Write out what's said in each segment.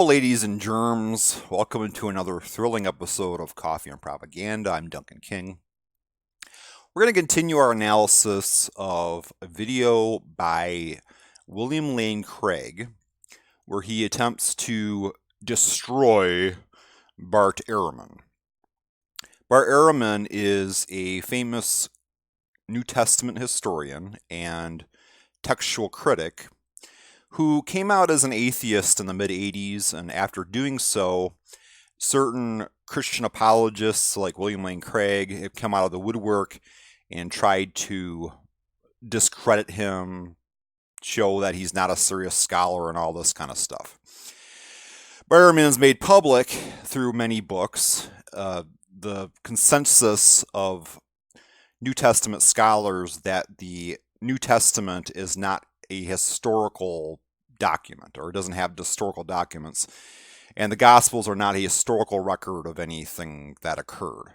Ladies and germs, welcome to another thrilling episode of Coffee and Propaganda. I'm Duncan King. We're going to continue our analysis of a video by William Lane Craig, where he attempts to destroy Bart Ehrman. Bart Ehrman is a famous New Testament historian and textual critic who came out as an atheist in the mid-80s, and after doing so, certain Christian apologists like William Lane Craig have come out of the woodwork and tried to discredit him, show that he's not a serious scholar, and all this kind of stuff. Bart Ehrman is made public through many books. The consensus of New Testament scholars that the New Testament is not a historical document, or it doesn't have historical documents, and the Gospels are not a historical record of anything that occurred.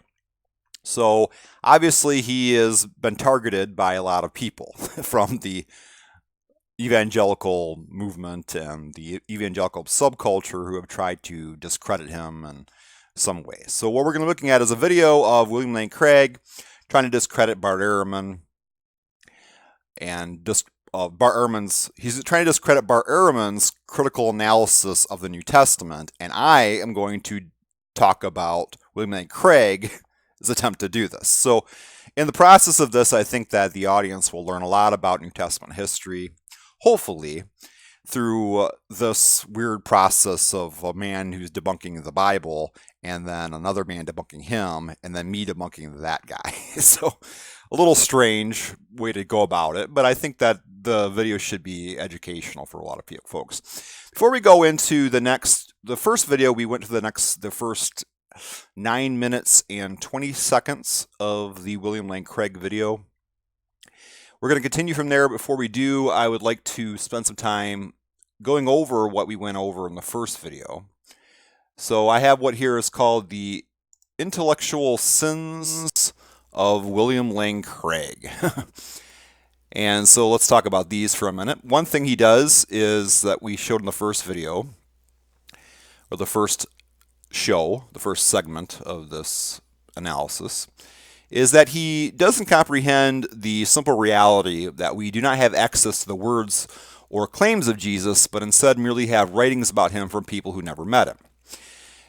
So obviously he has been targeted by a lot of people from the evangelical movement and the evangelical subculture who have tried to discredit him in some way. So what we're going to be looking at is a video of William Lane Craig trying to discredit Bart Ehrman, and he's trying to discredit Bart Ehrman's critical analysis of the New Testament, and I am going to talk about William Lane Craig's attempt to do this. So in the process of this, I think that the audience will learn a lot about New Testament history, hopefully, through this weird process of a man who's debunking the Bible, and then another man debunking him, and then me debunking that guy. So a little strange way to go about it, but I think that the video should be educational for a lot of folks. Before we go into the first video, we went to the first 9 minutes and 20 seconds of the William Lane Craig video. We're going to continue from there. Before we do, I would like to spend some time going over what we went over in the first video. So I have what here is called the intellectual sins of William Lane Craig. And so let's talk about these for a minute. One thing he does is that we showed in the first video, or the first segment of this analysis, is that he doesn't comprehend the simple reality that we do not have access to the words or claims of Jesus, but instead merely have writings about him from people who never met him.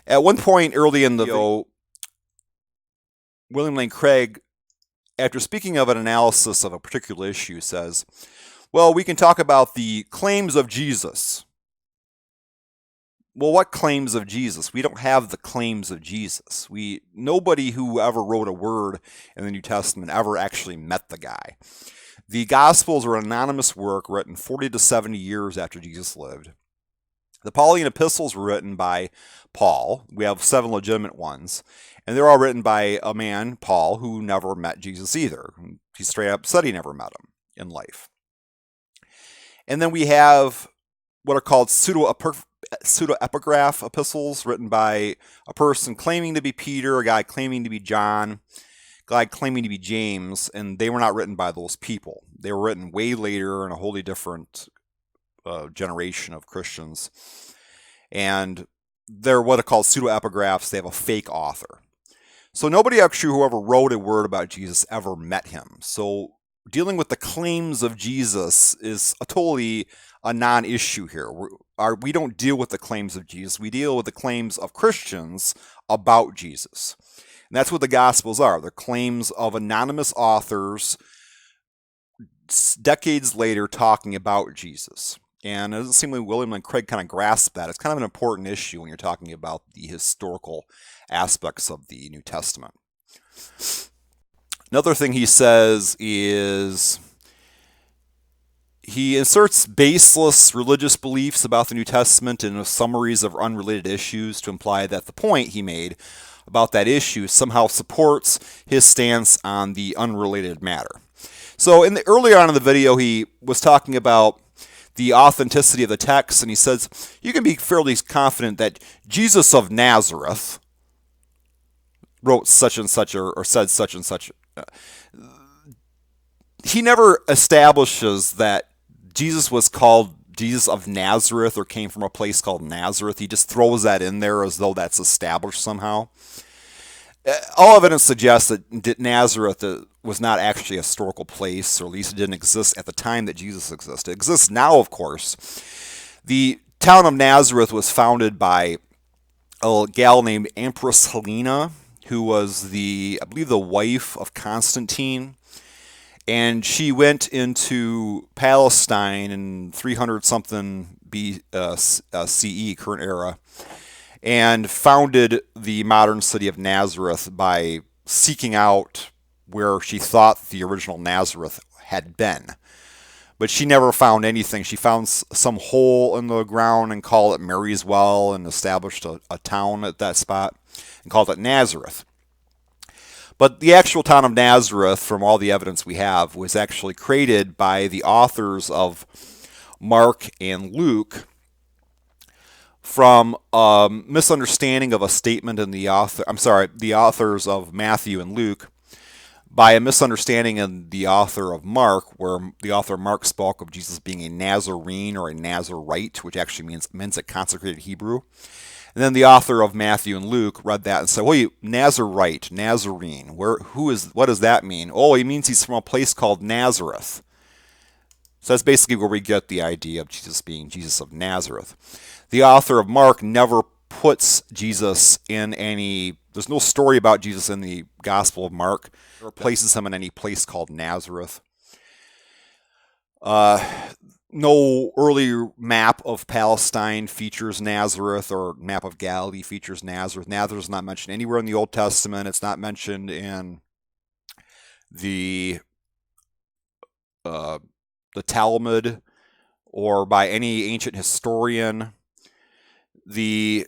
At one point early in the video, William Lane Craig, after speaking of an analysis of a particular issue, says, well, we can talk about the claims of Jesus. Well, what claims of Jesus? We don't have the claims of Jesus. Nobody who ever wrote a word in the New Testament ever actually met the guy. The Gospels are an anonymous work written 40 to 70 years after Jesus lived. The Pauline epistles were written by Paul. We have 7 legitimate ones. And they're all written by a man, Paul, who never met Jesus either. He straight up said he never met him in life. And then we have what are called pseudo-epigraph epistles written by a person claiming to be Peter, a guy claiming to be John, a guy claiming to be James, and they were not written by those people. They were written way later in a wholly different generation of Christians. And they're what are called pseudo-epigraphs. They have a fake author. So nobody actually who ever wrote a word about Jesus ever met him. So dealing with the claims of Jesus is totally a non-issue here. We don't deal with the claims of Jesus. We deal with the claims of Christians about Jesus. And that's what the Gospels are. They're claims of anonymous authors decades later talking about Jesus. And it doesn't seem like William Lane Craig kind of grasped that. It's kind of an important issue when you're talking about the historical aspects of the New Testament. Another thing he says is he inserts baseless religious beliefs about the New Testament in summaries of unrelated issues to imply that the point he made about that issue somehow supports his stance on the unrelated matter. So earlier on in the video, he was talking about the authenticity of the text, and he says, you can be fairly confident that Jesus of Nazareth wrote such and such or said such and such. He never establishes that Jesus was called Jesus of Nazareth or came from a place called Nazareth. He just throws that in there as though that's established somehow. All evidence suggests that Nazareth was not actually a historical place, or at least it didn't exist at the time that Jesus existed. It exists now, of course. The town of Nazareth was founded by a gal named Empress Helena, who was I believe, the wife of Constantine. And she went into Palestine in 300 something CE, current era, and founded the modern city of Nazareth by seeking out where she thought the original Nazareth had been. But she never found anything. She found some hole in the ground and called it Mary's Well and established a town at that spot and called it Nazareth. But the actual town of Nazareth, from all the evidence we have, was actually created by the authors of Mark and Luke from a misunderstanding of a statement in the authors of Matthew and Luke, by a misunderstanding in the author of Mark, where the author of Mark spoke of Jesus being a Nazarene or a Nazarite, which actually means a consecrated Hebrew. And then the author of Matthew and Luke read that and said, "Well, Nazarite, Nazarene, what does that mean?" "Oh, he means he's from a place called Nazareth." So that's basically where we get the idea of Jesus being Jesus of Nazareth. The author of Mark never puts Jesus in there's no story about Jesus in the Gospel of Mark, or places him in any place called Nazareth. No early map of Palestine features Nazareth, or map of Galilee features Nazareth. Nazareth is not mentioned anywhere in the Old Testament. It's not mentioned in the Talmud or by any ancient historian. The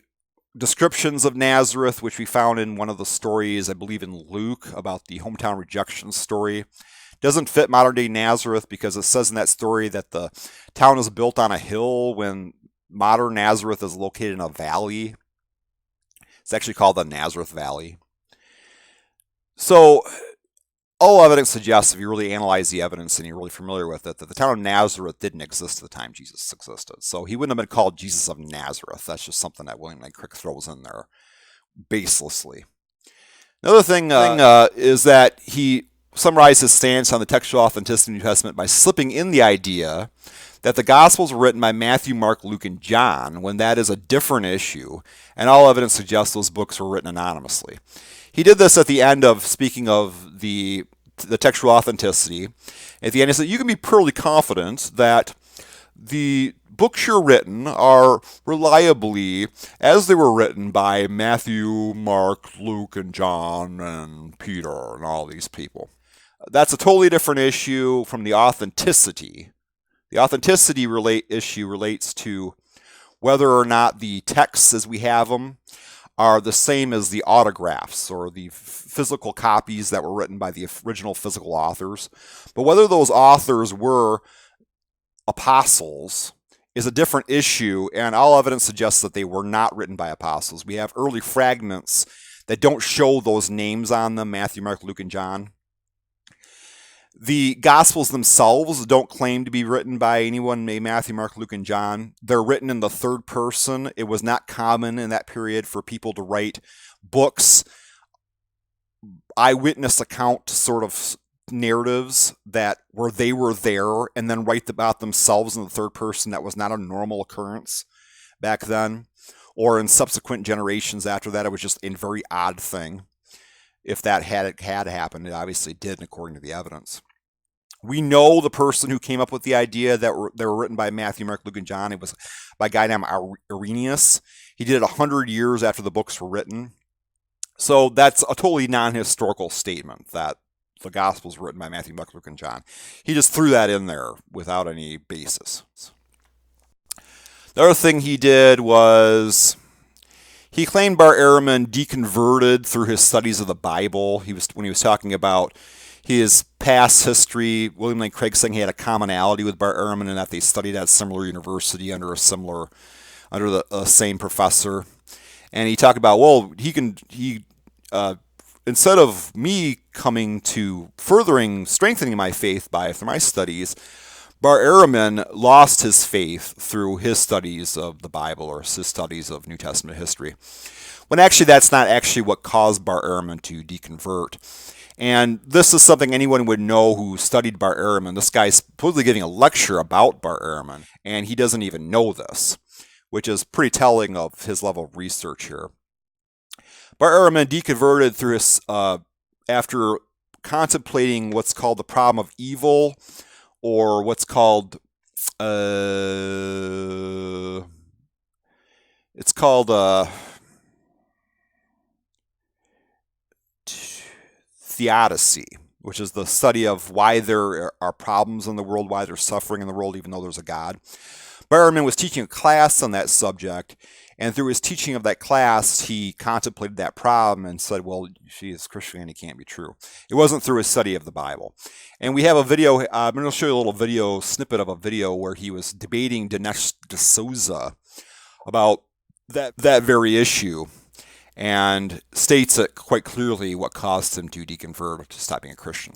descriptions of Nazareth, which we found in one of the stories, I believe in Luke, about the hometown rejection story, doesn't fit modern-day Nazareth, because it says in that story that the town is built on a hill when modern Nazareth is located in a valley. It's actually called the Nazareth Valley. So all evidence suggests, if you really analyze the evidence and you're really familiar with it, that the town of Nazareth didn't exist at the time Jesus existed. So he wouldn't have been called Jesus of Nazareth. That's just something that William Lane Craig throws in there baselessly. Another thing is that he summarized his stance on the textual authenticity of the New Testament by slipping in the idea that the Gospels were written by Matthew, Mark, Luke, and John, when that is a different issue, and all evidence suggests those books were written anonymously. He did this at the end of speaking of the textual authenticity. At the end, he said, "You can be pretty confident that the books you're written are reliably as they were written by Matthew, Mark, Luke, and John, and Peter, and all these people." That's a totally different issue from the authenticity. The authenticity issue relates to whether or not the texts as we have them are the same as the autographs, or the physical copies that were written by the original physical authors. But whether those authors were apostles is a different issue, and all evidence suggests that they were not written by apostles. We have early fragments that don't show those names on them, Matthew, Mark, Luke, and John. The Gospels themselves don't claim to be written by anyone named Matthew, Mark, Luke, and John. They're written in the third person. It was not common in that period for people to write books, eyewitness account sort of narratives where they were there, and then write about themselves in the third person. That was not a normal occurrence back then, or in subsequent generations after that. It was just a very odd thing. If that had happened, it obviously did, according to the evidence. We know the person who came up with the idea that they were written by Matthew, Mark, Luke, and John. It was by a guy named Irenaeus. He did it 100 years after the books were written. So that's a totally non-historical statement that the Gospels were written by Matthew, Mark, Luke, and John. He just threw that in there without any basis. The other thing he did was he claimed Bart Ehrman deconverted through his studies of the Bible. When he was talking about his past history, William Lane Craig saying he had a commonality with Bart Ehrman, and that they studied at a similar university under the same professor. And he talked about, well, instead of me coming to strengthening my faith through my studies, Bart Ehrman lost his faith through his studies of the Bible or his studies of New Testament history. When actually that's not actually what caused Bart Ehrman to deconvert. And this is something anyone would know who studied Bart Ehrman. This guy's supposedly giving a lecture about Bart Ehrman, and he doesn't even know this, which is pretty telling of his level of research here. Bart Ehrman deconverted through his, after contemplating what's called the problem of evil, or what's called it's called theodicy, which is the study of why there are problems in the world, why there's suffering in the world, even though there's a God. Bart Ehrman was teaching a class on that subject, and through his teaching of that class, he contemplated that problem and said, well, geez, Christianity can't be true. It wasn't through his study of the Bible. And we have a video, I'm going to show you a little video, snippet of a video where he was debating Dinesh D'Souza about that very issue, and states it quite clearly what caused him to deconvert, to stop being a Christian.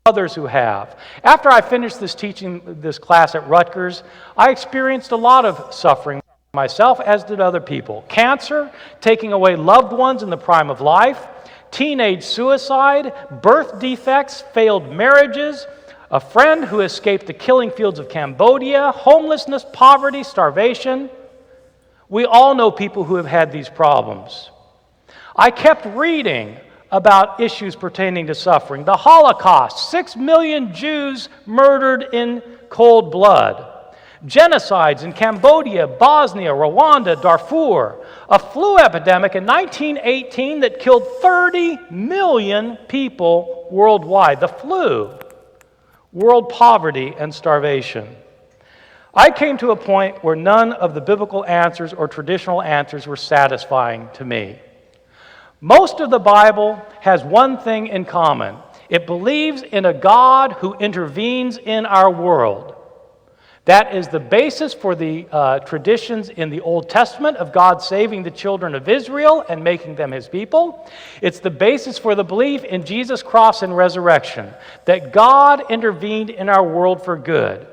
Others who have. After I finished this class at Rutgers, I experienced a lot of suffering myself, as did other people. Cancer, taking away loved ones in the prime of life, teenage suicide, birth defects, failed marriages, a friend who escaped the killing fields of Cambodia, homelessness, poverty, starvation. We all know people who have had these problems. I kept reading about issues pertaining to suffering. The Holocaust, 6 million Jews murdered in cold blood. Genocides in Cambodia, Bosnia, Rwanda, Darfur. A flu epidemic in 1918 that killed 30 million people worldwide. The flu. World poverty and starvation. I came to a point where none of the biblical answers or traditional answers were satisfying to me. Most of the Bible has one thing in common. It believes in a God who intervenes in our world. That is the basis for the traditions in the Old Testament of God saving the children of Israel and making them his people. It's the basis for the belief in Jesus' cross and resurrection, that God intervened in our world for good.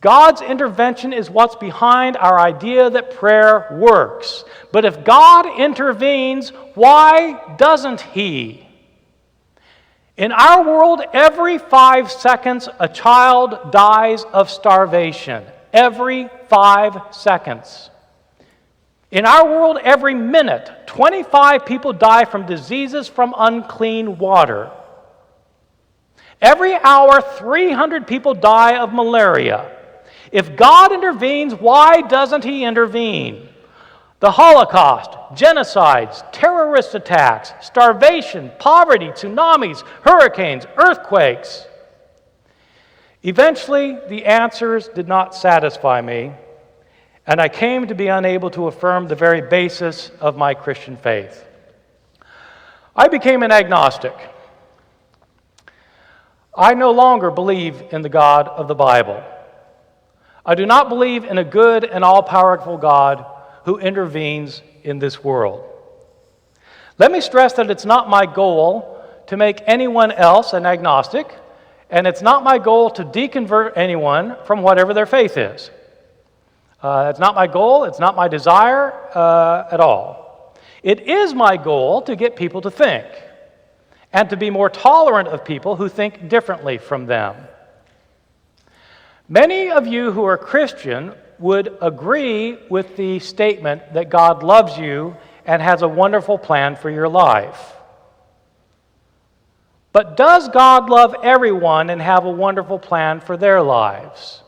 God's intervention is what's behind our idea that prayer works. But if God intervenes, why doesn't he? In our world, every 5 seconds, a child dies of starvation. Every 5 seconds. In our world, every minute, 25 people die from diseases from unclean water. Every hour, 300 people die of malaria. If God intervenes, why doesn't he intervene? The Holocaust, genocides, terrorist attacks, starvation, poverty, tsunamis, hurricanes, earthquakes. Eventually, the answers did not satisfy me, and I came to be unable to affirm the very basis of my Christian faith. I became an agnostic. I no longer believe in the God of the Bible. I do not believe in a good and all-powerful God who intervenes in this world. Let me stress that it's not my goal to make anyone else an agnostic, and it's not my goal to deconvert anyone from whatever their faith is. It's not my goal, it's not my desire at all. It is my goal to get people to think, and to be more tolerant of people who think differently from them. Many of you who are Christian would agree with the statement that God loves you and has a wonderful plan for your life. But does God love everyone and have a wonderful plan for their lives?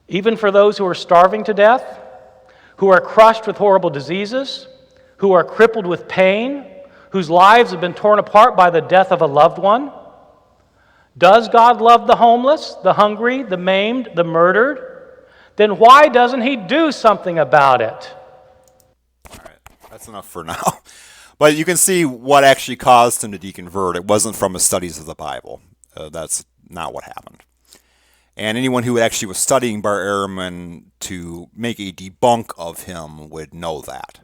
Even for those who are starving to death, who are crushed with horrible diseases, who are crippled with pain, whose lives have been torn apart by the death of a loved one? Does God love the homeless, the hungry, the maimed, the murdered? Then why doesn't he do something about it? All right, that's enough for now. But you can see what actually caused him to deconvert. It wasn't from his studies of the Bible. That's not what happened. And anyone who actually was studying Bart Ehrman to make a debunk of him would know that.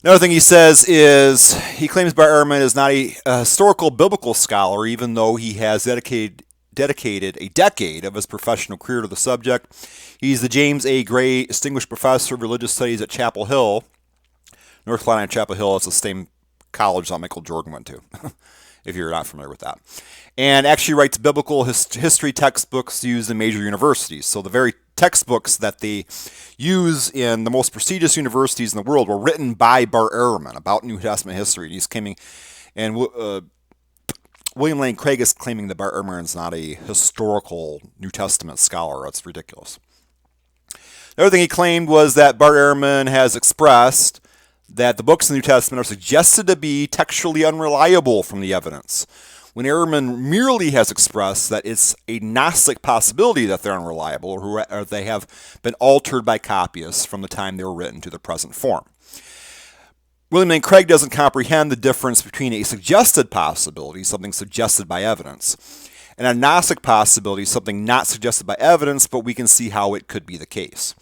Another thing he says is he claims Bart Ehrman is not a historical biblical scholar, even though he has dedicated a decade of his professional career to the subject. He's the James A. Gray Distinguished Professor of Religious Studies at Chapel Hill. North Carolina Chapel Hill is the same college that Michael Jordan went to, if you're not familiar with that. And actually writes biblical history textbooks used in major universities. So the very textbooks that they use in the most prestigious universities in the world were written by Bart Ehrman about New Testament history. He's claiming, and William Lane Craig is claiming that Bart Ehrman is not a historical New Testament scholar. That's ridiculous. The other thing he claimed was that Bart Ehrman has expressed that the books in the New Testament are suggested to be textually unreliable from the evidence, when Ehrman merely has expressed that it's a Gnostic possibility that they're unreliable, or they have been altered by copyists from the time they were written to their present form. William Lane Craig doesn't comprehend the difference between a suggested possibility, something suggested by evidence, and a Gnostic possibility, something not suggested by evidence, but we can see how it could be the case.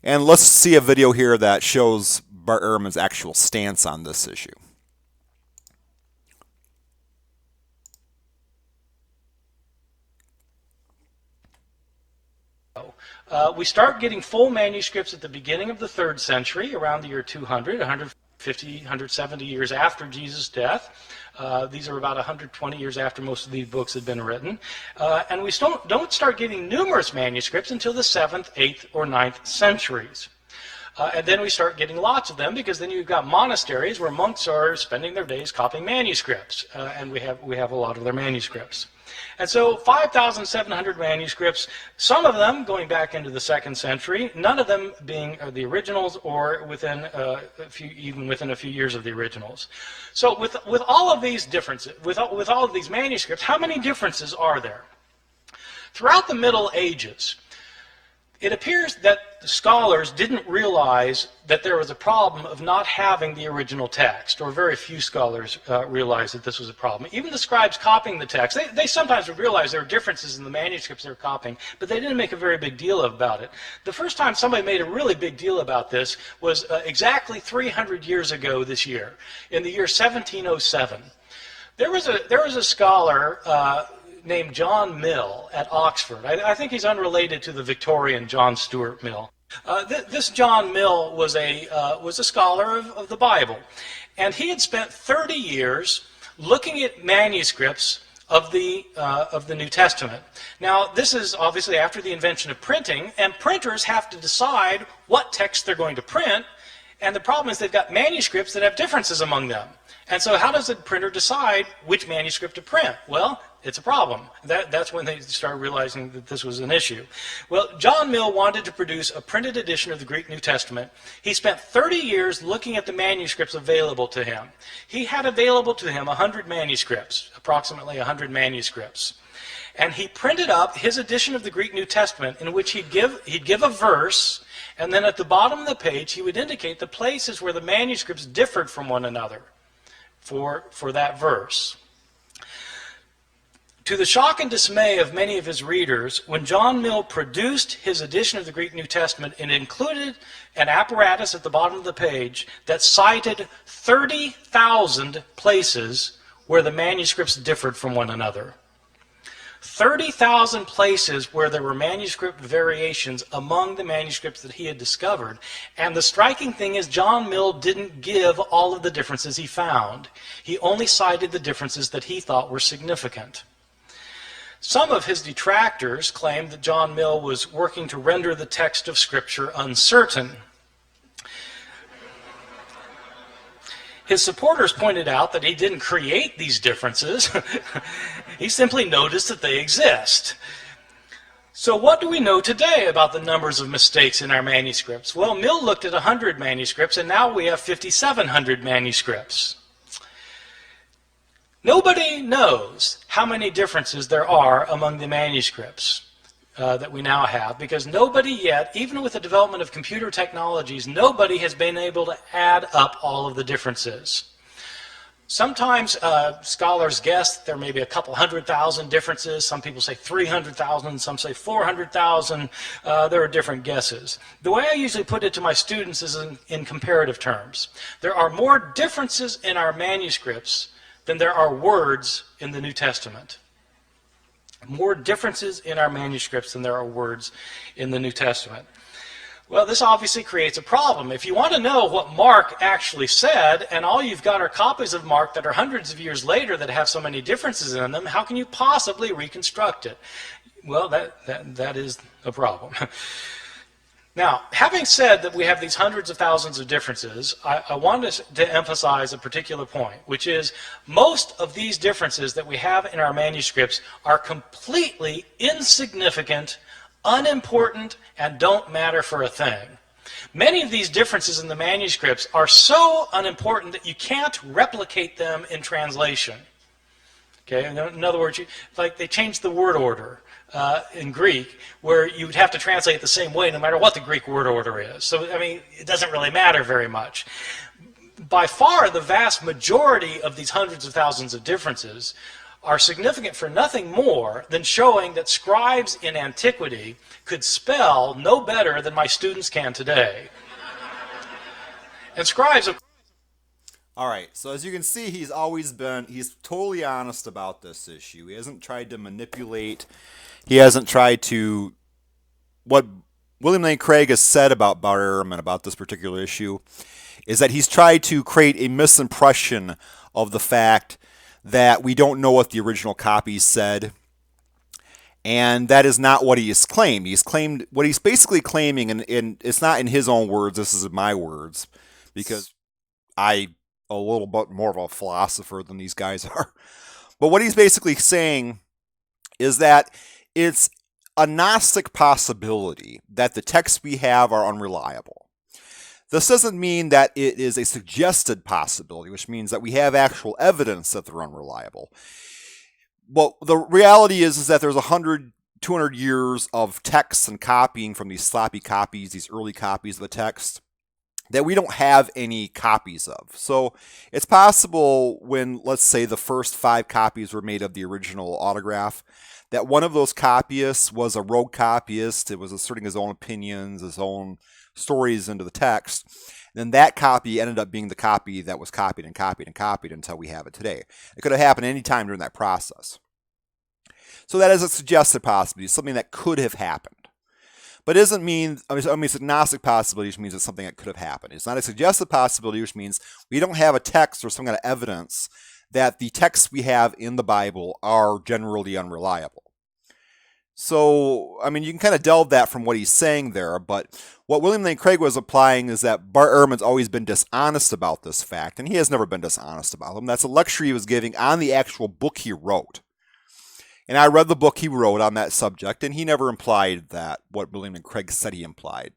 And let's see a video here that shows Bart Ehrman's actual stance on this issue. We start getting full manuscripts at the beginning of the 3rd century, around the year 200, 150, 170 years after Jesus' death. These are about 120 years after most of these books had been written. And we don't start getting numerous manuscripts until the 7th, 8th, or 9th centuries. And then we start getting lots of them, because then you've got monasteries where monks are spending their days copying manuscripts, and we have a lot of their manuscripts. And so 5,700 manuscripts, some of them going back into the 2nd century, none of them being the originals, or within even within a few years of the originals. So with all of these differences, with all of these manuscripts, how many differences are there? Throughout the Middle Ages, it appears that the scholars didn't realize that there was a problem of not having the original text, or very few scholars realized that this was a problem. Even the scribes copying the text, they sometimes would realize there were differences in the manuscripts they were copying, but they didn't make a very big deal about it. The first time somebody made a really big deal about this was exactly 300 years ago this year, in the year 1707. There was a scholar named John Mill at Oxford. I think he's unrelated to the Victorian John Stuart Mill. This John Mill was a scholar of the Bible, and he had spent 30 years looking at manuscripts of the New Testament. Now, this is obviously after the invention of printing, and printers have to decide what text they're going to print, and the problem is they've got manuscripts that have differences among them. And so how does the printer decide which manuscript to print? Well, it's a problem. That's when they started realizing that this was an issue. Well, John Mill wanted to produce a printed edition of the Greek New Testament. He spent 30 years looking at the manuscripts available to him. He had available to him 100 manuscripts, approximately 100 manuscripts. And he printed up his edition of the Greek New Testament, in which he'd give a verse, and then at the bottom of the page he would indicate the places where the manuscripts differed from one another for that verse. To the shock and dismay of many of his readers, when John Mill produced his edition of the Greek New Testament, it included an apparatus at the bottom of the page that cited 30,000 places where the manuscripts differed from one another. 30,000 places where there were manuscript variations among the manuscripts that he had discovered. And the striking thing is, John Mill didn't give all of the differences he found. He only cited the differences that he thought were significant. Some of his detractors claimed that John Mill was working to render the text of Scripture uncertain. His supporters pointed out that he didn't create these differences. He simply noticed that they exist. So what do we know today about the numbers of mistakes in our manuscripts? Well, Mill looked at 100 manuscripts, and now we have 5,700 manuscripts. Nobody knows how many differences there are among the manuscripts that we now have, because nobody yet, even with the development of computer technologies, nobody has been able to add up all of the differences. Sometimes scholars guess there may be a couple 100,000 differences. Some people say 300,000, some say 400,000. There are different guesses. The way I usually put it to my students is in comparative terms. There are more differences in our manuscripts than there are words in the New Testament. More differences in our manuscripts than there are words in the New Testament. Well, this obviously creates a problem. If you want to know what Mark actually said, and all you've got are copies of Mark that are hundreds of years later that have so many differences in them, how can you possibly reconstruct it? Well, that is a problem. Now, having said that we have these hundreds of thousands of differences, I wanted to emphasize a particular point, which is most of these differences that we have in our manuscripts are completely insignificant, unimportant, and don't matter for a thing. Many of these differences in the manuscripts are so unimportant that you can't replicate them in translation. Okay, in other words, like they changed the word order in Greek, where you would have to translate it the same way no matter what the Greek word order is. So, I mean, it doesn't really matter very much. By far, the vast majority of these hundreds of thousands of differences are significant for nothing more than showing that scribes in antiquity could spell no better than my students can today. And scribes... All right, so as you can see, he's totally honest about this issue. He hasn't tried to manipulate. He hasn't tried to... What William Lane Craig has said about Bart Ehrman about this particular issue is that he's tried to create a misimpression of the fact that we don't know what the original copies said, and that is not what he has claimed. What he's basically claiming, and it's not in his own words, this is in my words, because I'm a little bit more of a philosopher than these guys are. But what he's basically saying is that it's a Gnostic possibility that the texts we have are unreliable. This doesn't mean that it is a suggested possibility, which means that we have actual evidence that they're unreliable. But the reality is that there's 100, 200 years of texts and copying from these sloppy copies, these early copies of the text, that we don't have any copies of. So it's possible when, let's say, the first 5 copies were made of the original autograph, that one of those copyists was a rogue copyist. It was asserting his own opinions, his own stories into the text. And then that copy ended up being the copy that was copied and copied and copied until we have it today. It could have happened any time during that process. So that is a suggested possibility, something that could have happened. But it doesn't mean, it's a Gnostic possibility, which means it's something that could have happened. It's not a suggested possibility, which means we don't have a text or some kind of evidence that the texts we have in the Bible are generally unreliable. So, I mean, you can kind of delve that from what he's saying there, but what William Lane Craig was applying is that Bart Ehrman's always been dishonest about this fact, and he has never been dishonest about them. That's a lecture he was giving on the actual book he wrote. And I read the book he wrote on that subject, and he never implied that, what William Lane Craig said he implied.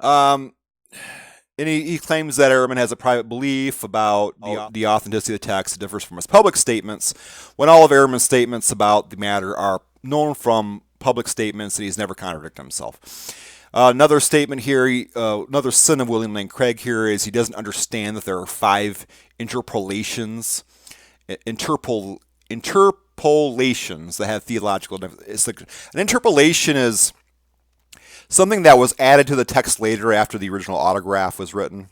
And he claims that Ehrman has a private belief about the authenticity of the text that differs from his public statements, when all of Ehrman's statements about the matter are known from public statements and he's never contradicted himself. Another statement here, another sin of William Lane Craig here is he doesn't understand that there are 5 interpolations that have theological difference. It's like an interpolation is something that was added to the text later after the original autograph was written.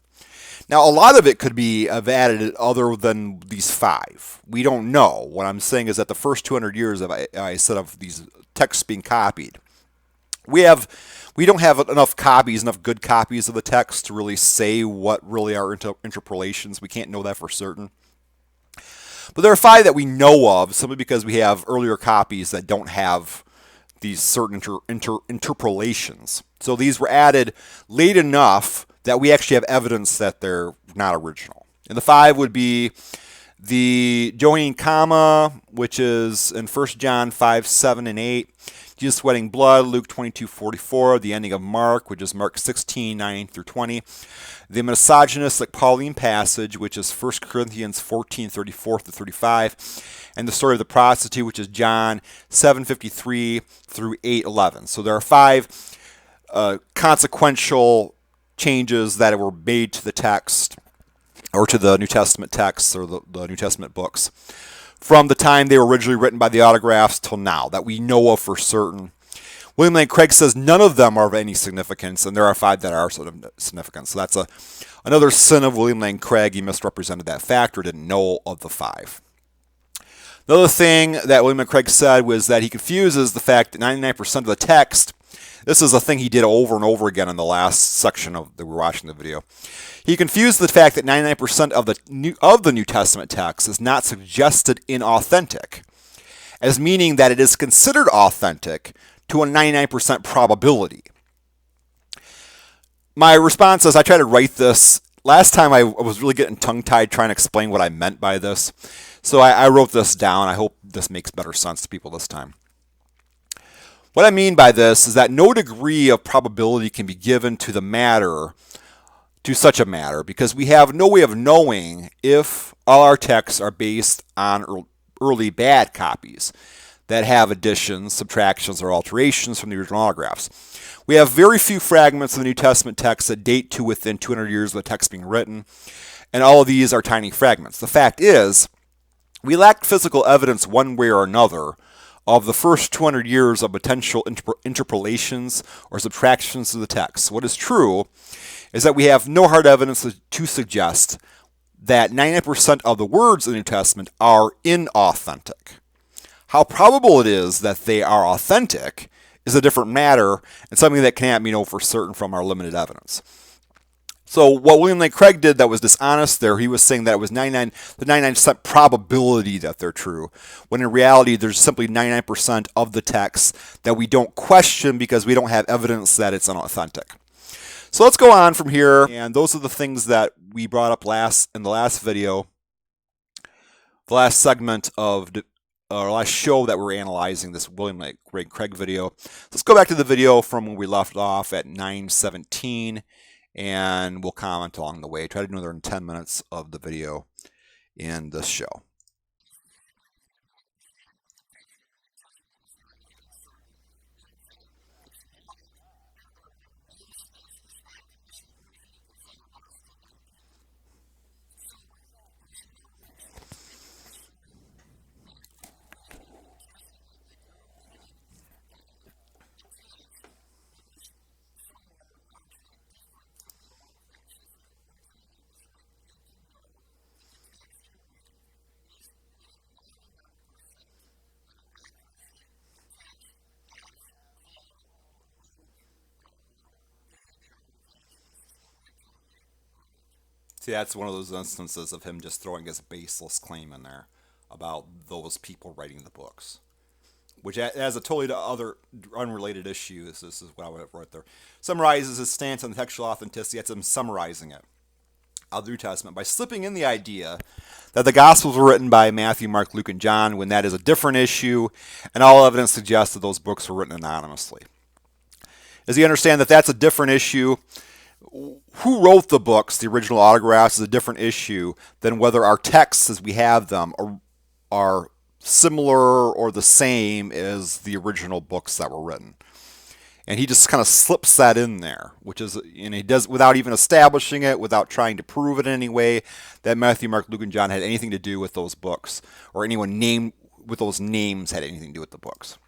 Now, a lot of it could be have added other than these 5. We don't know. What I'm saying is that the first 200 years of I said of these texts being copied, we don't have enough good copies of the text to really say what really are interpolations. We can't know that for certain. But there are 5 that we know of, simply because we have earlier copies that don't have these certain interpolations. So these were added late enough that we actually have evidence that they're not original. And the 5 would be the joining comma, which is in 1 John 5, 7, and 8. Jesus sweating blood, Luke 22:44. The ending of Mark, which is Mark 16, 9 through 20. The misogynistic Pauline passage, which is 1 Corinthians 14, 34 to 35. And the story of the prostitute, which is John 7:53 through 8:11. So there are 5 consequential changes that were made to the text or to the New Testament texts or the New Testament books from the time they were originally written by the autographs till now that we know of for certain. William Lane Craig says none of them are of any significance, and there are 5 that are sort of significant. So that's another sin of William Lane Craig. He misrepresented that fact or didn't know of the 5. Another thing that William Lane Craig said was that he confuses the fact that 99% of the text, this is a thing he did over and over again in the last section of that we're watching the video. He confused the fact that 99% of the New Testament text is not suggested inauthentic, as meaning that it is considered authentic to a 99% probability. My response is I tried to write this. Last time I was really getting tongue-tied trying to explain what I meant by this. So I wrote this down. I hope this makes better sense to people this time. What I mean by this is that no degree of probability can be given to the matter, to such a matter, because we have no way of knowing if all our texts are based on early bad copies that have additions, subtractions, or alterations from the original autographs. We have very few fragments of the New Testament text that date to within 200 years of the text being written, and all of these are tiny fragments. The fact is, we lack physical evidence one way or another of the first 200 years of potential interpolations or subtractions to the text. What is true is that we have no hard evidence to suggest that 99% of the words in the New Testament are inauthentic. How probable it is that they are authentic is a different matter and something that can't be known for certain from our limited evidence. So what William Lane Craig did that was dishonest there, he was saying that it was the 99% probability that they're true, when in reality there's simply 99% of the text that we don't question because we don't have evidence that it's unauthentic. So let's go on from here, and those are the things that we brought up in the last video, the last segment of our last show that we're analyzing, this William Lane Craig video. Let's go back to the video from when we left off at 9:17, and we'll comment along the way. Try to do another 10 minutes of the video in this show. See, that's one of those instances of him just throwing his baseless claim in there about those people writing the books, which has a totally other unrelated issue. This is what I would have wrote there. Summarizes his stance on textual authenticity. That's him summarizing it of the New Testament by slipping in the idea that the Gospels were written by Matthew, Mark, Luke, and John, when that is a different issue, and all evidence suggests that those books were written anonymously. As you understand that that's a different issue, who wrote the books, the original autographs, is a different issue than whether our texts as we have them are similar or the same as the original books that were written. And he just kind of slips that in there, which is, and he does without even establishing it, without trying to prove it in any way that Matthew, Mark, Luke, and John had anything to do with those books, or anyone named with those names had anything to do with the books.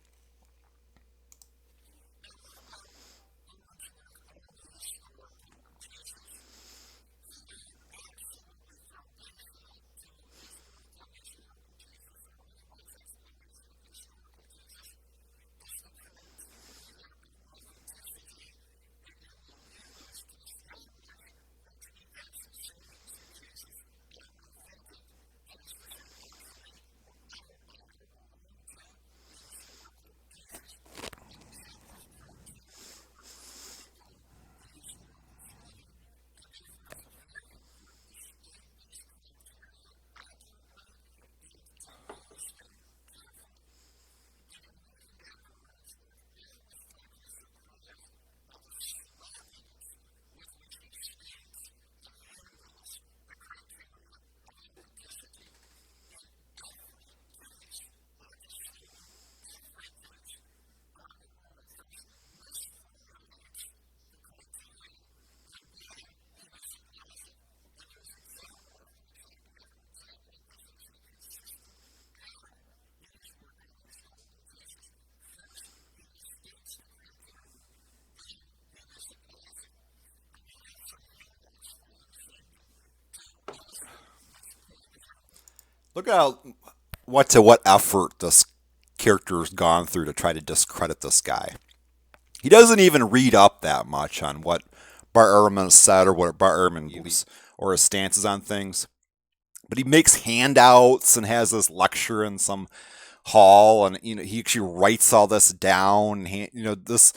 Look at what effort this character's gone through to try to discredit this guy. He doesn't even read up that much on what Bart Ehrman said or what Bart Ehrman believes or his stances on things. But he makes handouts and has this lecture in some hall, and he actually writes all this down. This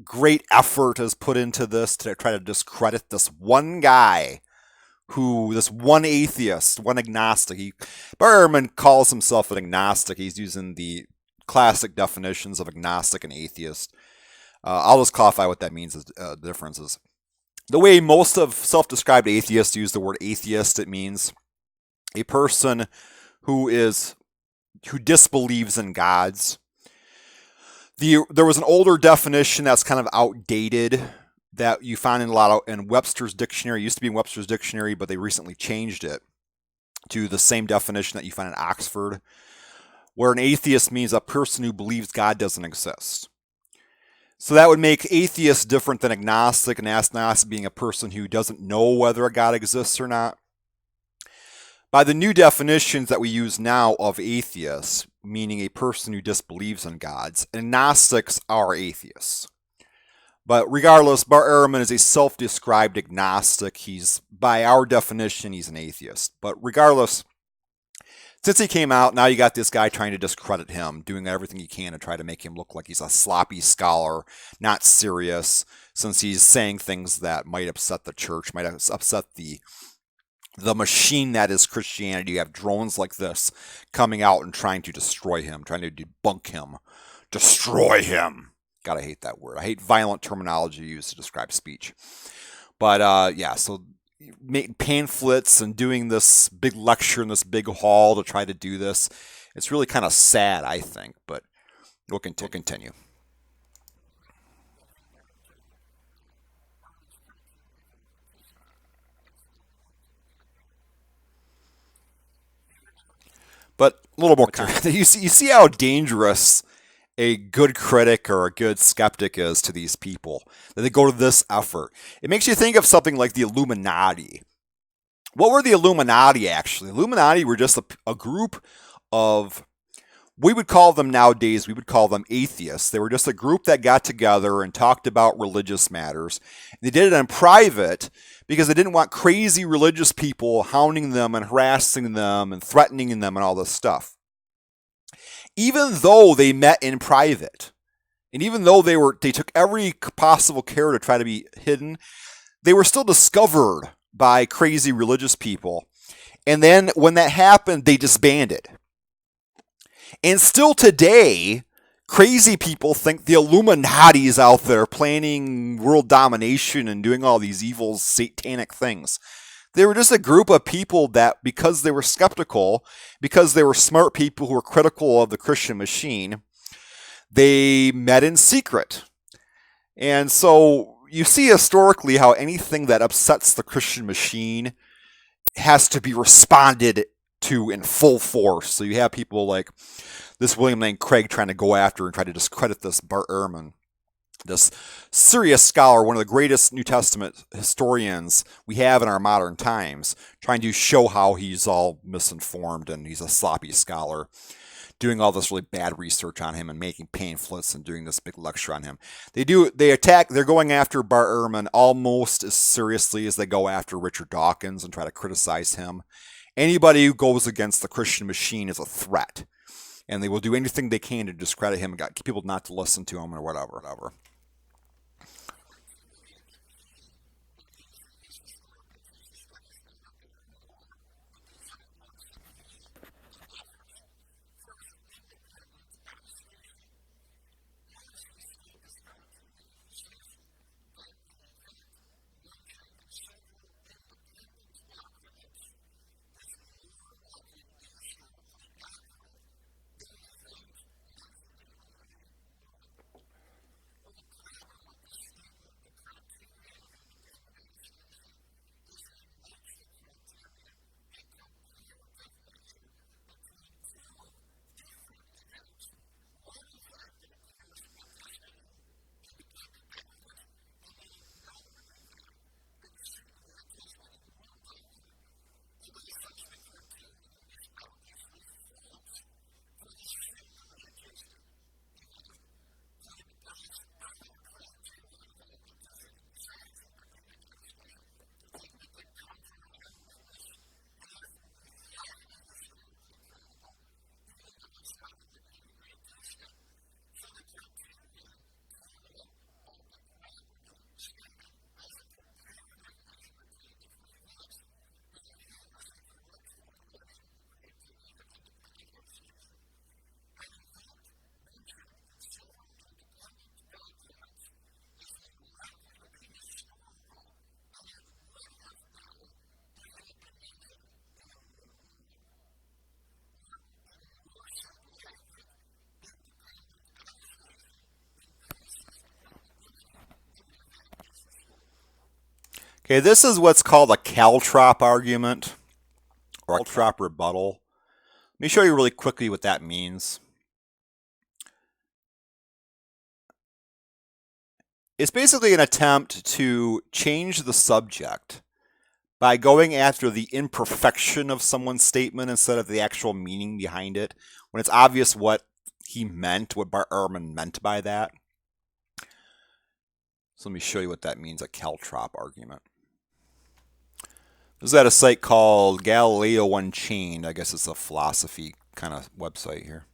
great effort is put into this to try to discredit this one guy, this one atheist, one agnostic. Bart Ehrman calls himself an agnostic. He's using the classic definitions of agnostic and atheist. I'll just clarify what that means, the differences. The way most of self-described atheists use the word atheist, it means a person who disbelieves in gods. There was an older definition that's kind of outdated that you find in Webster's dictionary. It used to be in Webster's dictionary, but they recently changed it to the same definition that you find in Oxford, where an atheist means a person who believes God doesn't exist. So that would make atheist different than agnostic, and agnostic being a person who doesn't know whether a God exists or not. By the new definitions that we use now of atheists, meaning a person who disbelieves in gods, agnostics are atheists. But regardless, Bart Ehrman is a self-described agnostic. By our definition, he's an atheist. But regardless, since he came out, now you got this guy trying to discredit him, doing everything he can to try to make him look like he's a sloppy scholar, not serious, since he's saying things that might upset the church, might upset the machine that is Christianity. You have drones like this coming out and trying to destroy him, trying to debunk him, destroy him. Gotta hate that word. I hate violent terminology used to describe speech. But yeah, so making pamphlets and doing this big lecture in this big hall to try to do this. It's really kind of sad, I think, but we'll continue. But a little more you see how dangerous a good critic or a good skeptic is to these people, that they go to this effort. It makes you think of something like the Illuminati. What were the Illuminati actually? Illuminati were just a group of, we would call them nowadays, we would call them atheists. They were just a group that got together and talked about religious matters. They did it in private because they didn't want crazy religious people hounding them and harassing them and threatening them and all this stuff. Even though they met in private, and even though they took every possible care to try to be hidden, they were still discovered by crazy religious people. And then when that happened, they disbanded. And still today, crazy people think the Illuminati is out there planning world domination and doing all these evil satanic things. They were just a group of people that, because they were skeptical, because they were smart people who were critical of the Christian machine, they met in secret. And so you see historically how anything that upsets the Christian machine has to be responded to in full force. So you have people like this William Lane Craig trying to go after and try to discredit this Bart Ehrman, this serious scholar, one of the greatest New Testament historians we have in our modern times, trying to show how he's all misinformed and he's a sloppy scholar, doing all this really bad research on him and making pamphlets and doing this big lecture on him. They're going after Bart Ehrman almost as seriously as they go after Richard Dawkins and try to criticize him. Anybody who goes against the Christian machine is a threat, and they will do anything they can to discredit him and get people not to listen to him or whatever. Okay, this is what's called a caltrop argument or a caltrop rebuttal. Let me show you really quickly what that means. It's basically an attempt to change the subject by going after the imperfection of someone's statement instead of the actual meaning behind it, when it's obvious what he meant, what Bart Ehrman meant by that. So let me show you what that means, a caltrop argument. This is at a site called Galileo Unchained. I guess it's a philosophy kind of website here.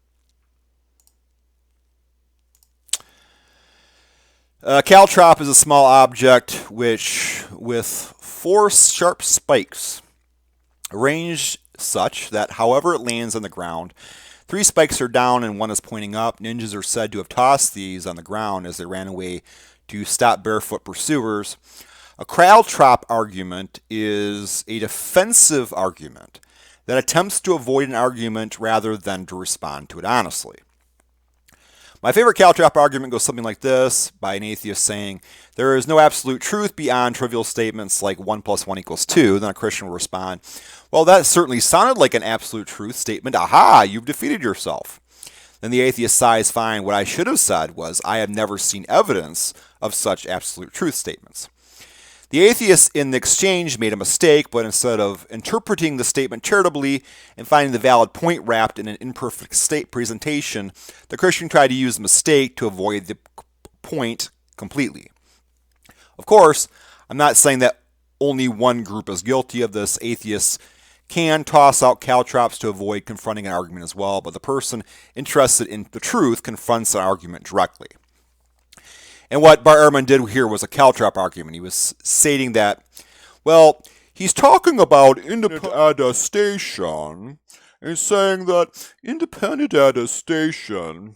Caltrop is a small object which, with 4 sharp spikes, arranged such that however it lands on the ground, 3 spikes are down and 1 is pointing up. Ninjas are said to have tossed these on the ground as they ran away to stop barefoot pursuers. A caltrop argument is a defensive argument that attempts to avoid an argument rather than to respond to it honestly. My favorite caltrop argument goes something like this, by an atheist saying, there is no absolute truth beyond trivial statements like 1 + 1 = 2. Then a Christian will respond, well, that certainly sounded like an absolute truth statement. Aha, you've defeated yourself. Then the atheist sighs, fine. What I should have said was, I have never seen evidence of such absolute truth statements. The atheist in the exchange made a mistake, but instead of interpreting the statement charitably and finding the valid point wrapped in an imperfect state presentation, the Christian tried to use the mistake to avoid the point completely. Of course, I'm not saying that only one group is guilty of this. Atheists can toss out caltrops to avoid confronting an argument as well, but the person interested in the truth confronts an argument directly. And what Bart Ehrman did here was a caltrop argument. He was stating that, well, he's talking about independent attestation and saying that independent attestation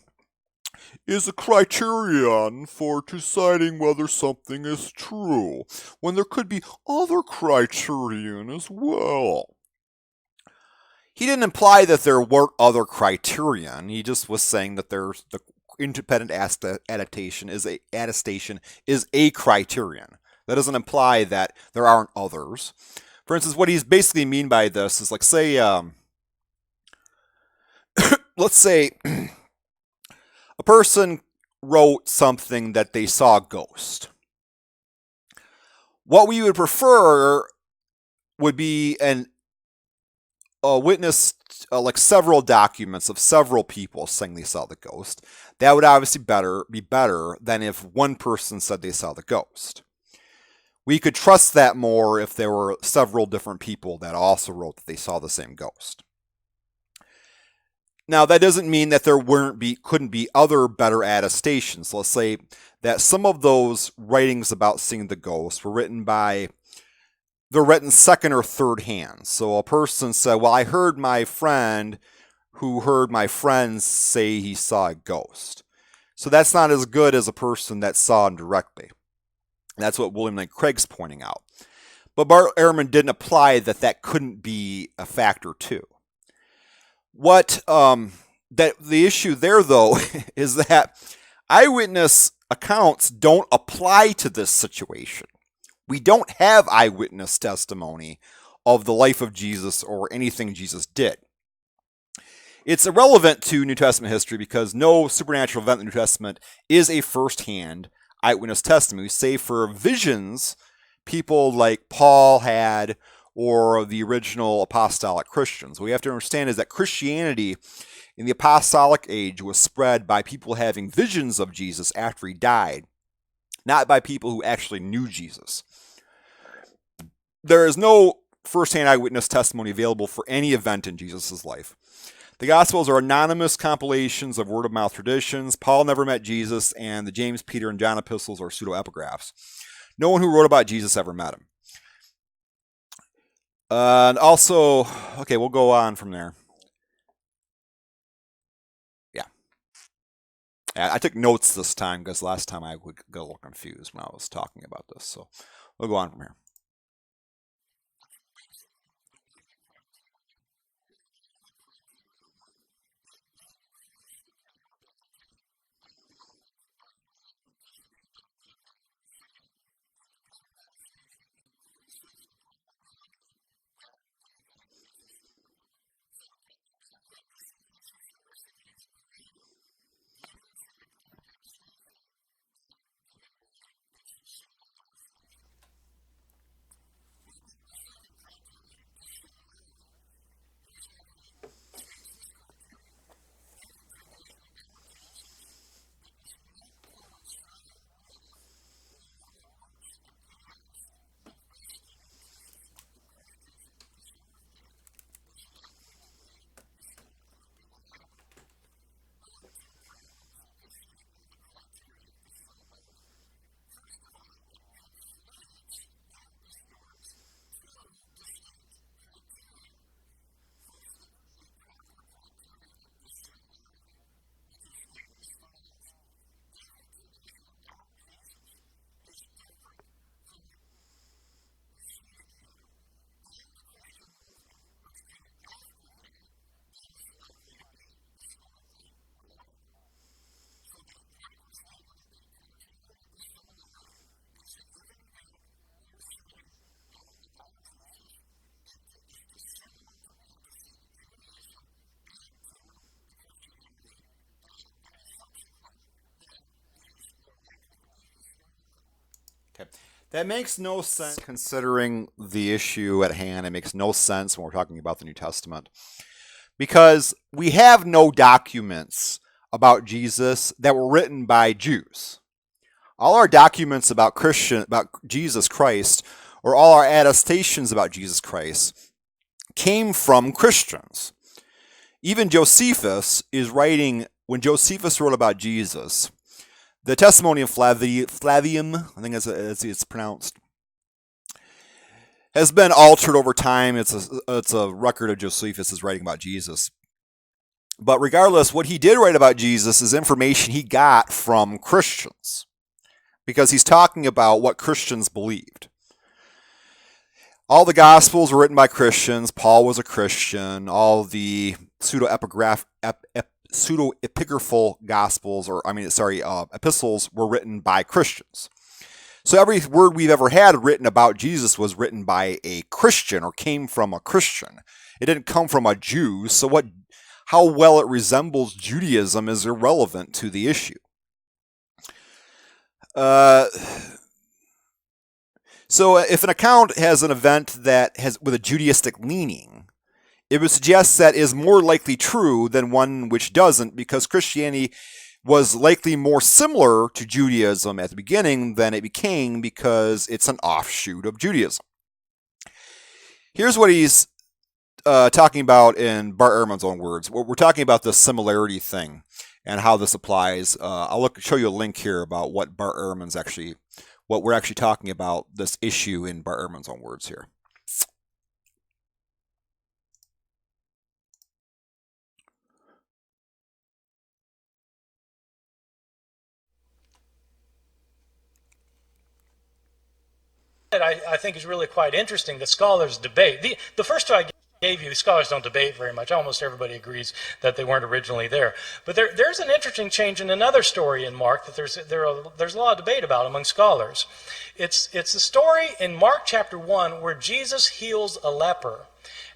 is a criterion for deciding whether something is true, when there could be other criterion as well. He didn't imply that there weren't other criterion. He just was saying that there's the independent attestation is a criterion. That doesn't imply that there aren't others. For instance, what he's basically mean by this is like, say, let's say a person wrote something that they saw a ghost. What we would prefer would be a witness, like several documents of several people saying they saw the ghost. That would obviously be better than if one person said they saw the ghost. We could trust that more if there were several different people that also wrote that they saw the same ghost. Now, that doesn't mean that there couldn't be other better attestations. Let's say that some of those writings about seeing the ghost were written second or third hand. So a person said, well, I heard my friend who heard my friend say he saw a ghost. So that's not as good as a person that saw him directly. That's what William Lane Craig's pointing out. But Bart Ehrman didn't apply that couldn't be a factor too. The issue there, though, is that eyewitness accounts don't apply to this situation. We don't have eyewitness testimony of the life of Jesus or anything Jesus did. It's irrelevant to New Testament history because no supernatural event in the New Testament is a first-hand eyewitness testimony, save for visions people like Paul had or the original apostolic Christians. What we have to understand is that Christianity in the apostolic age was spread by people having visions of Jesus after he died, not by people who actually knew Jesus. There is no first-hand eyewitness testimony available for any event in Jesus' life. The Gospels are anonymous compilations of word-of-mouth traditions. Paul never met Jesus, and the James, Peter, and John epistles are pseudo-epigraphs. No one who wrote about Jesus ever met him. And also, okay, we'll go on from there. Yeah. I took notes this time because last time I would get a little confused when I was talking about this. So we'll go on from here. That makes no sense considering the issue at hand. It makes no sense when we're talking about the New Testament because we have no documents about Jesus that were written by Jews. All our documents about Jesus Christ, or all our attestations about Jesus Christ, came from Christians. Even Josephus is writing, when Josephus wrote about Jesus, the testimony of Flavium, I think as it's pronounced, has been altered over time. It's a record of Josephus' writing about Jesus. But regardless, what he did write about Jesus is information he got from Christians, because he's talking about what Christians believed. All the Gospels were written by Christians. Paul was a Christian. All the pseudo-epigraphal Gospels, epistles were written by Christians. So every word we've ever had written about Jesus was written by a Christian or came from a Christian. It didn't come from a Jew. So how well it resembles Judaism is irrelevant to the issue. So if an account has an event that has with a Judaistic leaning, it would suggest that is more likely true than one which doesn't, because Christianity was likely more similar to Judaism at the beginning than it became because it's an offshoot of Judaism. Here's what he's talking about in Bart Ehrman's own words. We're talking about the similarity thing and how this applies. I'll show you a link here about what what we're actually talking about, this issue in Bart Ehrman's own words here. I think is really quite interesting that scholars debate. The first two I gave you, scholars don't debate very much. Almost everybody agrees that they weren't originally there. But there's an interesting change in another story in Mark that there's a lot of debate about among scholars. It's a story in Mark chapter 1 where Jesus heals a leper.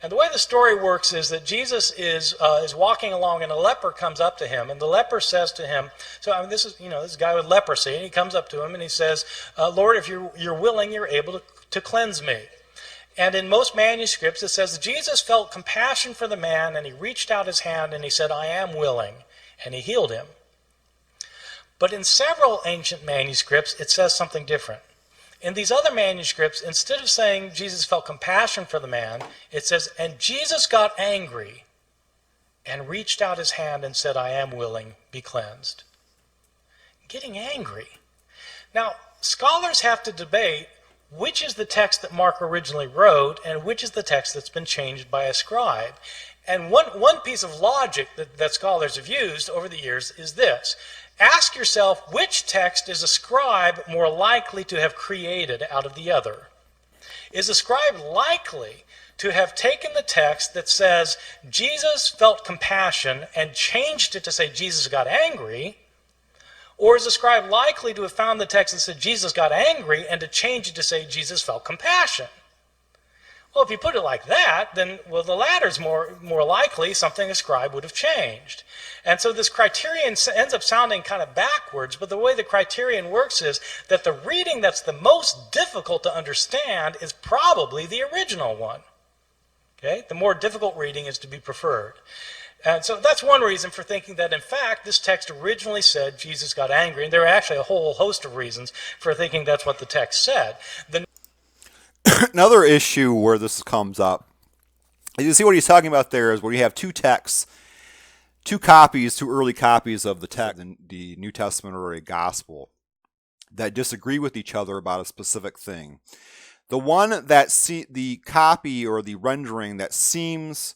And the way the story works is that Jesus is walking along, and a leper comes up to him, and the leper says to him, this is this guy with leprosy, and he comes up to him and he says, Lord, if you're willing, you're able to cleanse me. And in most manuscripts it says Jesus felt compassion for the man, and he reached out his hand and he said, I am willing, and he healed him. But in several ancient manuscripts it says something different. In these other manuscripts, instead of saying Jesus felt compassion for the man, it says, and Jesus got angry and reached out his hand and said, I am willing, be cleansed. Getting angry. Now, scholars have to debate which is the text that Mark originally wrote and which is the text that's been changed by a scribe. And one piece of logic that scholars have used over the years is this. Ask yourself, which text is a scribe more likely to have created out of the other? Is a scribe likely to have taken the text that says Jesus felt compassion and changed it to say Jesus got angry? Or is a scribe likely to have found the text that said Jesus got angry and to change it to say Jesus felt compassion? Well, if you put it like that, then, the latter's more likely something a scribe would have changed. And so this criterion ends up sounding kind of backwards, but the way the criterion works is that the reading that's the most difficult to understand is probably the original one. Okay? The more difficult reading is to be preferred. And so that's one reason for thinking that, in fact, this text originally said Jesus got angry, and there are actually a whole host of reasons for thinking that's what the text said. Another issue where this comes up, you see what he's talking about there is where you have two texts, two early copies of the text, the New Testament or a gospel, that disagree with each other about a specific thing. The one the copy or the rendering that seems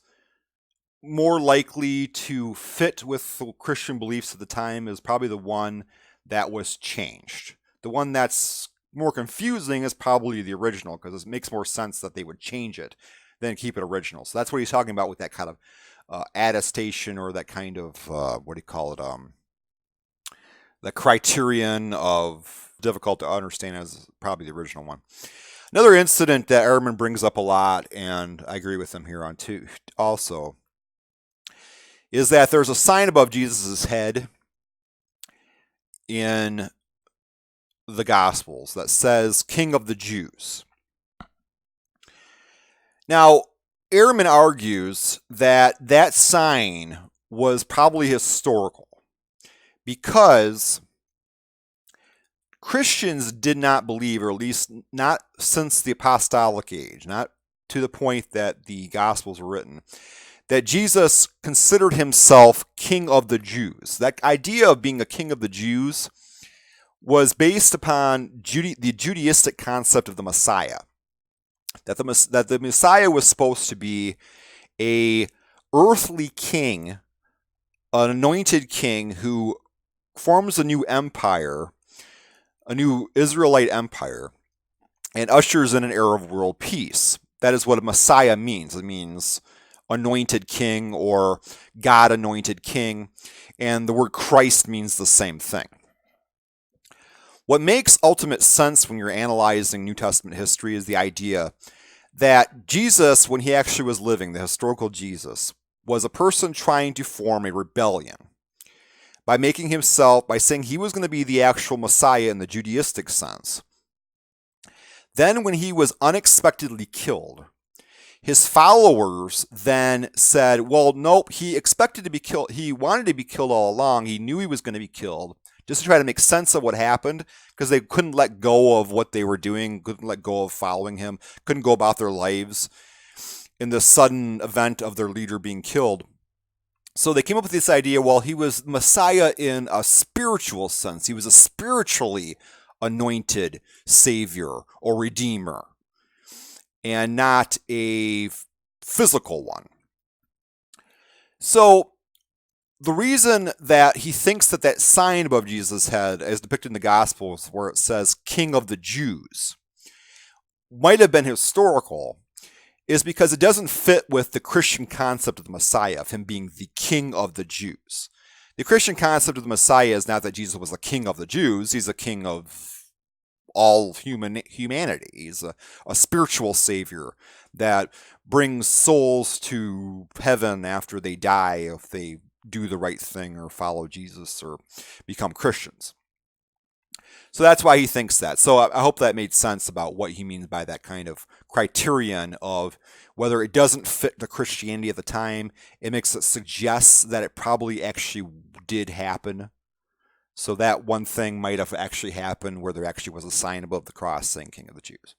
more likely to fit with the Christian beliefs at the time is probably the one that was changed. The one that's more confusing is probably the original, because it makes more sense that they would change it than keep it original. So that's what he's talking about with that kind of attestation, or that kind of the criterion of difficult to understand as probably the original one. Another incident that Ehrman brings up a lot, and I agree with him here on too also, is that there's a sign above Jesus' head in the Gospels that says King of the Jews. Now, Ehrman argues that that sign was probably historical because Christians did not believe, or at least not since the apostolic age, not to the point that the Gospels were written, that Jesus considered himself King of the Jews. That idea of being a King of the Jews was based upon the Judaistic concept of the Messiah. That the Messiah was supposed to be a earthly king, an anointed king who forms a new empire, a new Israelite empire, and ushers in an era of world peace. That is what a Messiah means. It means anointed king or God anointed king, and the word Christ means the same thing. What makes ultimate sense when you're analyzing New Testament history is the idea that Jesus, when he actually was living, the historical Jesus, was a person trying to form a rebellion by saying he was going to be the actual Messiah in the Judaistic sense. Then when he was unexpectedly killed, his followers then said, well, nope, he expected to be killed. He wanted to be killed all along. He knew he was going to be killed, just to try to make sense of what happened, because they couldn't let go of what they were doing, couldn't let go of following him, couldn't go about their lives in the sudden event of their leader being killed. So they came up with this idea, well, he was Messiah in a spiritual sense. He was a spiritually anointed Savior or Redeemer, and not a physical one. So the reason that he thinks that that sign above Jesus' head, as depicted in the Gospels, where it says King of the Jews, might have been historical, is because it doesn't fit with the Christian concept of the Messiah, of him being the King of the Jews. The Christian concept of the Messiah is not that Jesus was a king of the Jews, he's a king of all humanity. He's a spiritual savior that brings souls to heaven after they die if they do the right thing or follow Jesus or become Christians. So that's why he thinks that. So I hope that made sense about what he means by that kind of criterion of whether it doesn't fit the Christianity at the time. It makes it suggest that it probably actually did happen. So that one thing might have actually happened where there actually was a sign above the cross saying King of the Jews.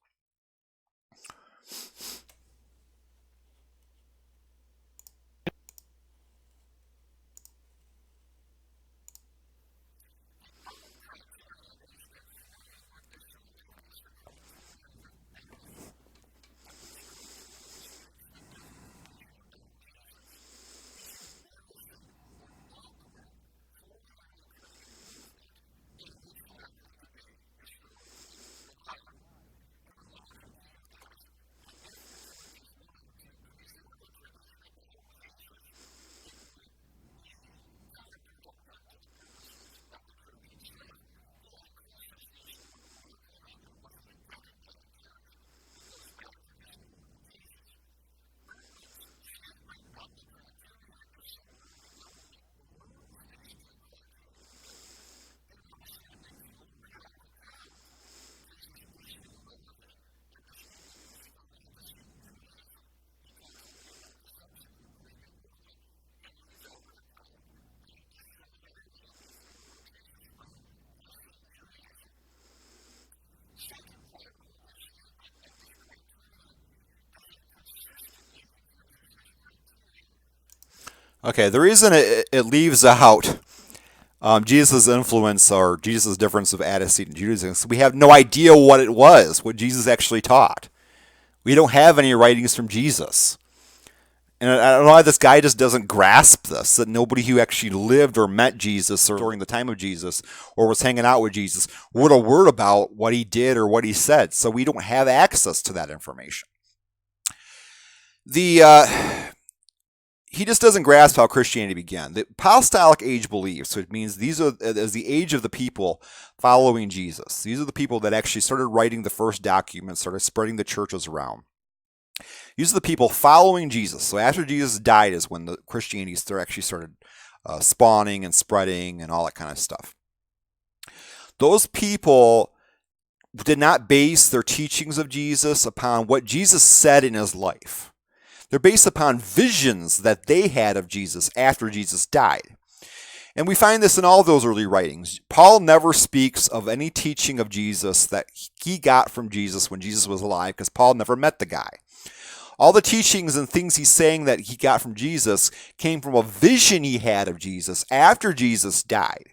Okay, the reason it leaves out Jesus' influence or Jesus' difference of antecedent Judaism is we have no idea what it was, what Jesus actually taught. We don't have any writings from Jesus. And I don't know why this guy just doesn't grasp this, that nobody who actually lived or met Jesus or during the time of Jesus or was hanging out with Jesus wrote a word about what he did or what he said. So we don't have access to that information. He just doesn't grasp how Christianity began. The apostolic age beliefs, which means these are as the age of the people following Jesus. These are the people that actually started writing the first documents, started spreading the churches around. These are the people following Jesus. So after Jesus died is when the Christianity actually started spawning and spreading and all that kind of stuff. Those people did not base their teachings of Jesus upon what Jesus said in his life. They're based upon visions that they had of Jesus after Jesus died. And we find this in all those early writings. Paul never speaks of any teaching of Jesus that he got from Jesus when Jesus was alive, because Paul never met the guy. All the teachings and things he's saying that he got from Jesus came from a vision he had of Jesus after Jesus died.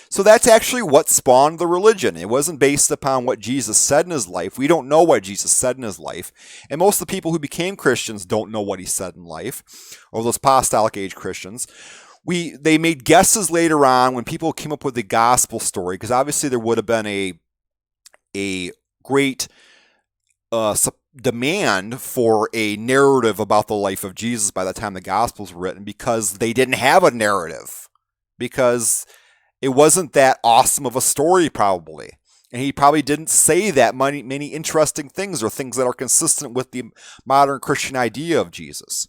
So that's actually what spawned the religion. It wasn't based upon what Jesus said in his life. We don't know what Jesus said in his life. And most of the people who became Christians don't know what he said in life, or those apostolic age Christians. They made guesses later on when people came up with the gospel story, because obviously there would have been a great demand for a narrative about the life of Jesus by the time the Gospels were written, because they didn't have a narrative, because it wasn't that awesome of a story probably. And he probably didn't say that many interesting things, or things that are consistent with the modern Christian idea of Jesus.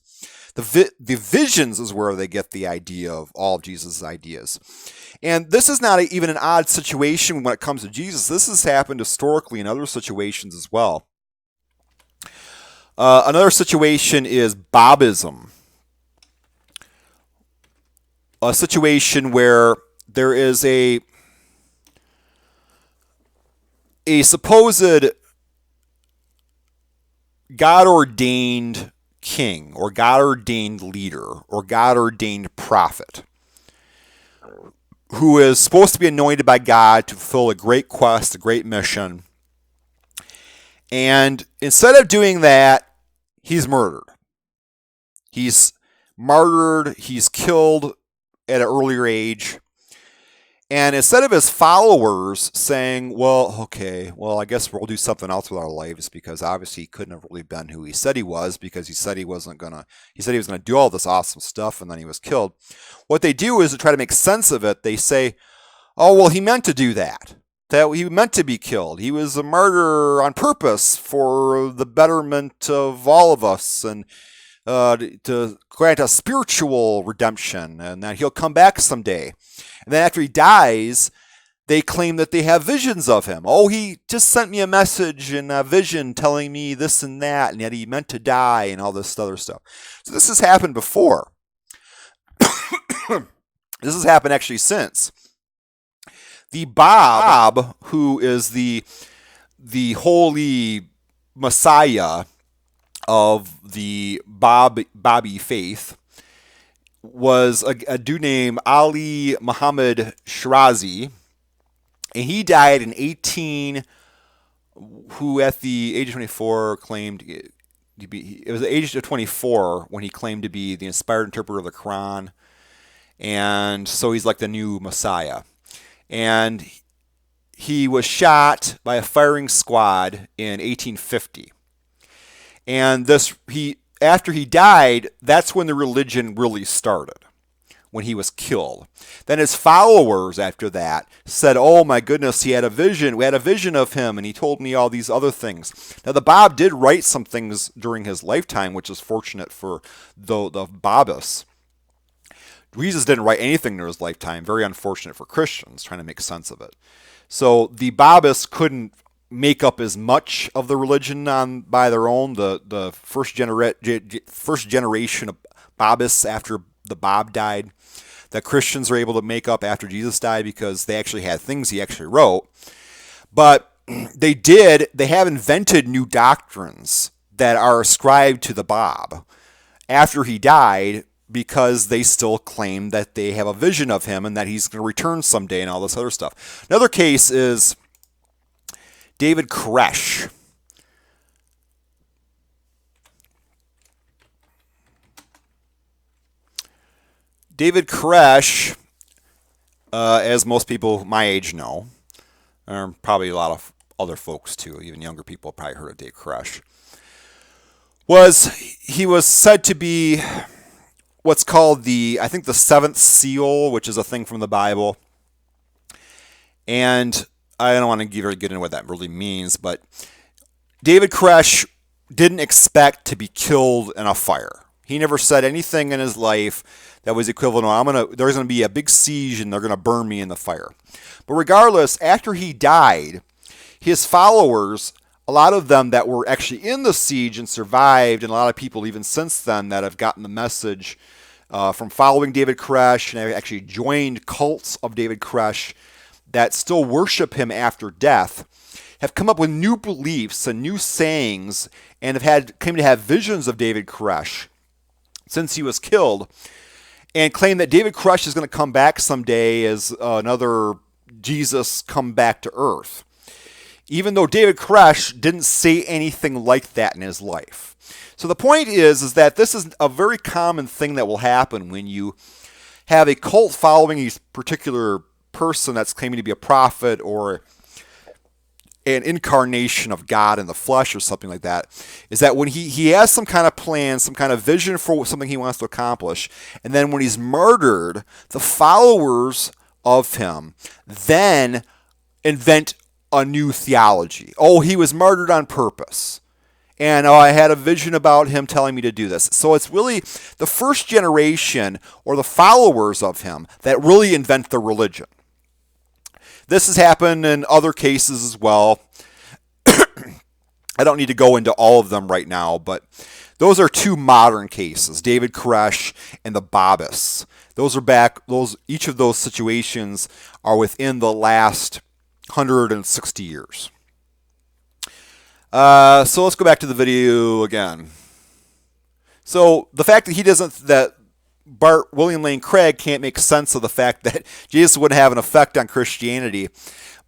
The visions is where they get the idea of all of Jesus' ideas. And this is not even an odd situation when it comes to Jesus. This has happened historically in other situations as well. Another situation is Bobism. A situation where there is a supposed God-ordained king, or God-ordained leader, or God-ordained prophet, who is supposed to be anointed by God to fulfill a great quest, a great mission. And instead of doing that, he's murdered. He's martyred, he's killed at an earlier age. And instead of his followers saying, well, I guess we'll do something else with our lives, because obviously he couldn't have really been who he said he was, because he said he was going to do all this awesome stuff, and then he was killed. What they do is to try to make sense of it. They say, oh, well, he meant to do that he meant to be killed. He was a martyr on purpose for the betterment of all of us, and to grant us spiritual redemption, and that he'll come back someday. And then after he dies, they claim that they have visions of him. Oh, he just sent me a message and a vision telling me this and that, and yet he meant to die, and all this other stuff. So this has happened before. This has happened actually since. The Bob, who is the holy Messiah of the Bobby faith, was a dude named Ali Muhammad Shirazi, and he died in 18, who at the age of 24 claimed to be, it was the age of 24 when he claimed to be the inspired interpreter of the Quran, and so he's like the new Messiah. And he was shot by a firing squad in 1850. And after he died, that's when the religion really started, when he was killed. Then his followers after that said, oh my goodness, he had a vision. We had a vision of him, and he told me all these other things. Now, the Bob did write some things during his lifetime, which is fortunate for the Bobbists. Jesus didn't write anything during his lifetime. Very unfortunate for Christians trying to make sense of it. So the Bobbists couldn't make up as much of the religion by their own. The first generation of Bobbists after the Bob died, that Christians are able to make up after Jesus died, because they actually had things he actually wrote. But they have invented new doctrines that are ascribed to the Bob after he died, because they still claim that they have a vision of him and that he's going to return someday and all this other stuff. Another case is David Koresh. David Koresh, as most people my age know, or probably a lot of other folks too, even younger people probably heard of David Koresh, he was said to be what's called the seventh seal, which is a thing from the Bible. And I don't want to get into what that really means, but David Koresh didn't expect to be killed in a fire. He never said anything in his life that was equivalent to, there's going to be a big siege and they're going to burn me in the fire. But regardless, after he died, his followers, a lot of them that were actually in the siege and survived, and a lot of people even since then that have gotten the message from following David Koresh and have actually joined cults of David Koresh that still worship him after death, have come up with new beliefs and new sayings, and came to have visions of David Koresh since he was killed, and claim that David Koresh is going to come back someday as another Jesus come back to earth, even though David Koresh didn't say anything like that in his life. So the point is that this is a very common thing that will happen when you have a cult following a particular person that's claiming to be a prophet or an incarnation of God in the flesh or something like that, is that when he has some kind of plan, some kind of vision for something he wants to accomplish, and then when he's murdered, the followers of him then invent a new theology. Oh, he was murdered on purpose. And I had a vision about him telling me to do this. So it's really the first generation or the followers of him that really invent the religion. This has happened in other cases as well. I don't need to go into all of them right now, but those are two modern cases, David Koresh and the Babis. Each of those situations are within the last 160 years. So let's go back to the video again. So the fact that William Lane Craig can't make sense of the fact that Jesus wouldn't have an effect on Christianity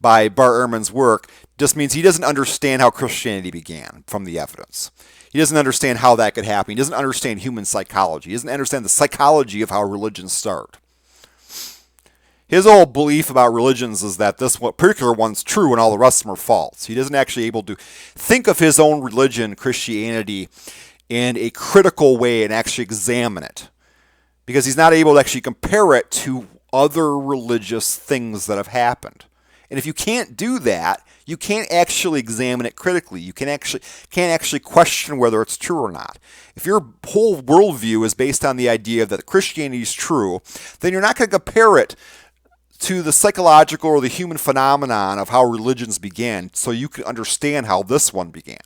by Bart Ehrman's work just means he doesn't understand how Christianity began from the evidence. He doesn't understand how that could happen. He doesn't understand human psychology. He doesn't understand the psychology of how religions start. His whole belief about religions is that this particular one's true and all the rest of them are false. He doesn't actually able to think of his own religion, Christianity, in a critical way and actually examine it, because he's not able to actually compare it to other religious things that have happened. And if you can't do that, you can't actually examine it critically. You can't actually question whether it's true or not. If your whole worldview is based on the idea that Christianity is true, then you're not going to compare it to the psychological or the human phenomenon of how religions began, so you can understand how this one began.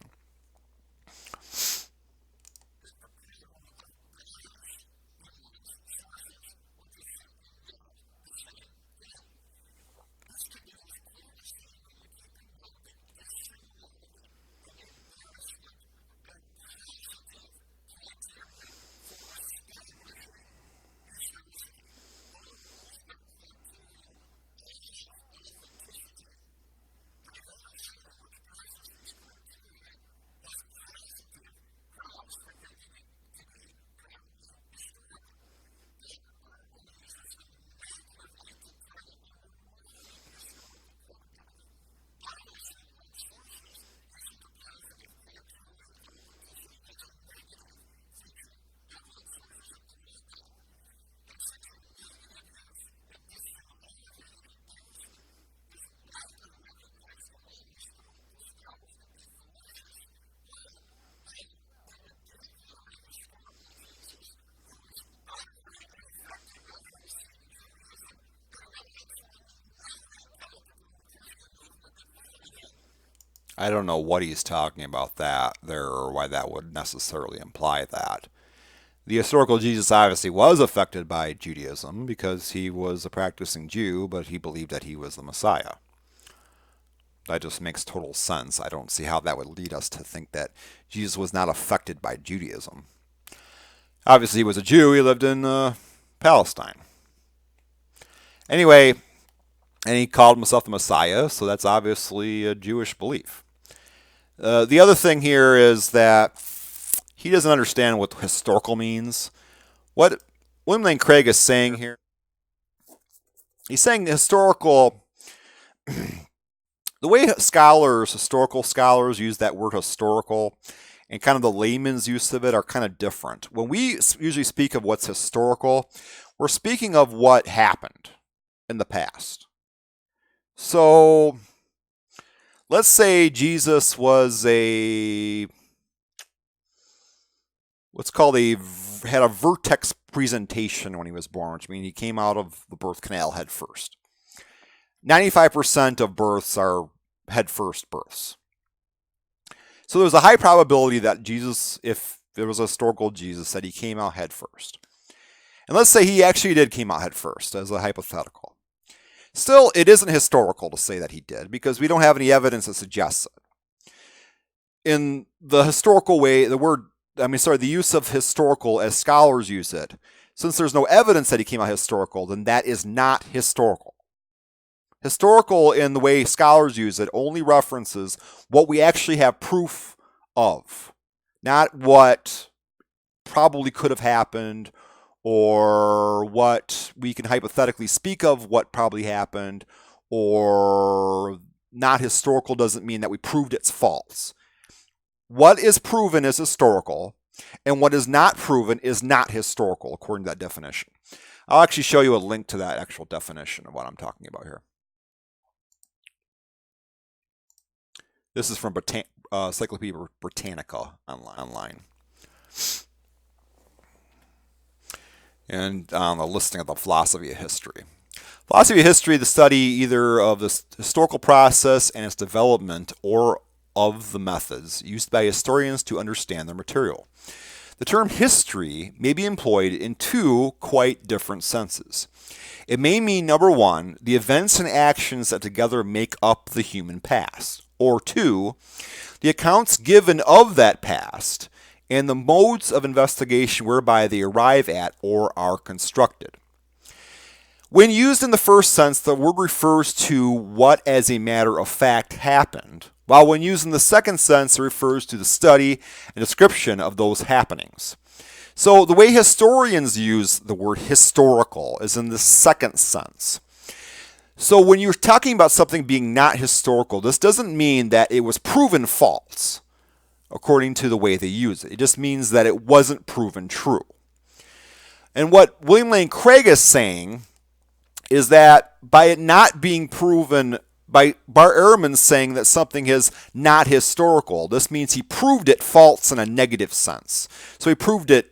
I don't know what he's talking about that there, or why that would necessarily imply that. The historical Jesus obviously was affected by Judaism because he was a practicing Jew, but he believed that he was the Messiah. That just makes total sense. I don't see how that would lead us to think that Jesus was not affected by Judaism. Obviously, he was a Jew. He lived in Palestine. Anyway, and he called himself the Messiah, so that's obviously a Jewish belief. The other thing here is that he doesn't understand what historical means. What William Lane Craig is saying here, he's saying historical, the way historical scholars use that word historical, and kind of the layman's use of it are kind of different. When we usually speak of what's historical, we're speaking of what happened in the past. So let's say Jesus was had a vertex presentation when he was born, which means he came out of the birth canal head first. 95% of births are head-first births. So there's a high probability that Jesus, if there was a historical Jesus, that he came out head first. And let's say he actually did came out head first, as a hypothetical. Still, it isn't historical to say that he did, because we don't have any evidence that suggests it. In the historical way, the use of historical as scholars use it, since there's no evidence that he came out historical, then that is not historical. Historical, in the way scholars use it, only references what we actually have proof of, not what probably could have happened or what we can hypothetically speak of what probably happened, or not historical doesn't mean that we proved it's false. What is proven is historical, and what is not proven is not historical, according to that definition. I'll actually show you a link to that actual definition of what I'm talking about here. This is from Encyclopedia Britannica online. And on the listing of the philosophy of history. Philosophy of history, the study either of the historical process and its development or of the methods used by historians to understand their material. The term history may be employed in two quite different senses. It may mean, number one, the events and actions that together make up the human past. Or two, the accounts given of that past and the modes of investigation whereby they arrive at or are constructed. When used in the first sense, the word refers to what as a matter of fact happened, while when used in the second sense, it refers to the study and description of those happenings. So the way historians use the word historical is in the second sense. So when you're talking about something being not historical, this doesn't mean that it was proven false, according to the way they use it. It just means that it wasn't proven true. And what William Lane Craig is saying is that by it not being proven, by Bart Ehrman saying that something is not historical, this means he proved it false in a negative sense. So he proved that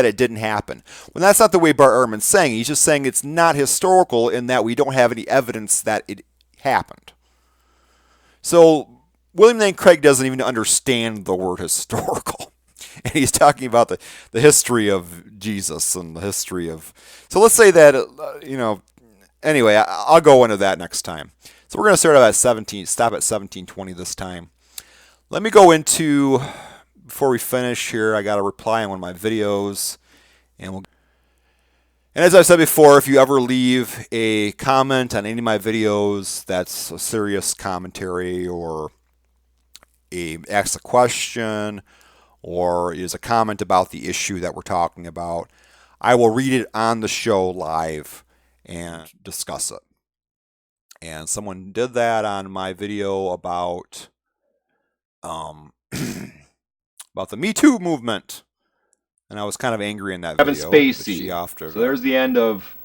it didn't happen. When that's not the way Bart Ehrman's saying. He's just saying it's not historical in that we don't have any evidence that it happened. So William Lane Craig doesn't even understand the word historical. And he's talking about the history of Jesus and the history of... So let's say that, anyway, I'll go into that next time. So we're going to start at stop at 1720 this time. Let me go into... Before we finish here, I got a reply on one of my videos, and as I've said before, if you ever leave a comment on any of my videos that's a serious commentary or asks a question or is a comment about the issue that we're talking about, I will read it on the show live and discuss it. And someone did that on my video about about the metoo movement, and I was kind of angry in that Kevin video. Spacey. So there's the end of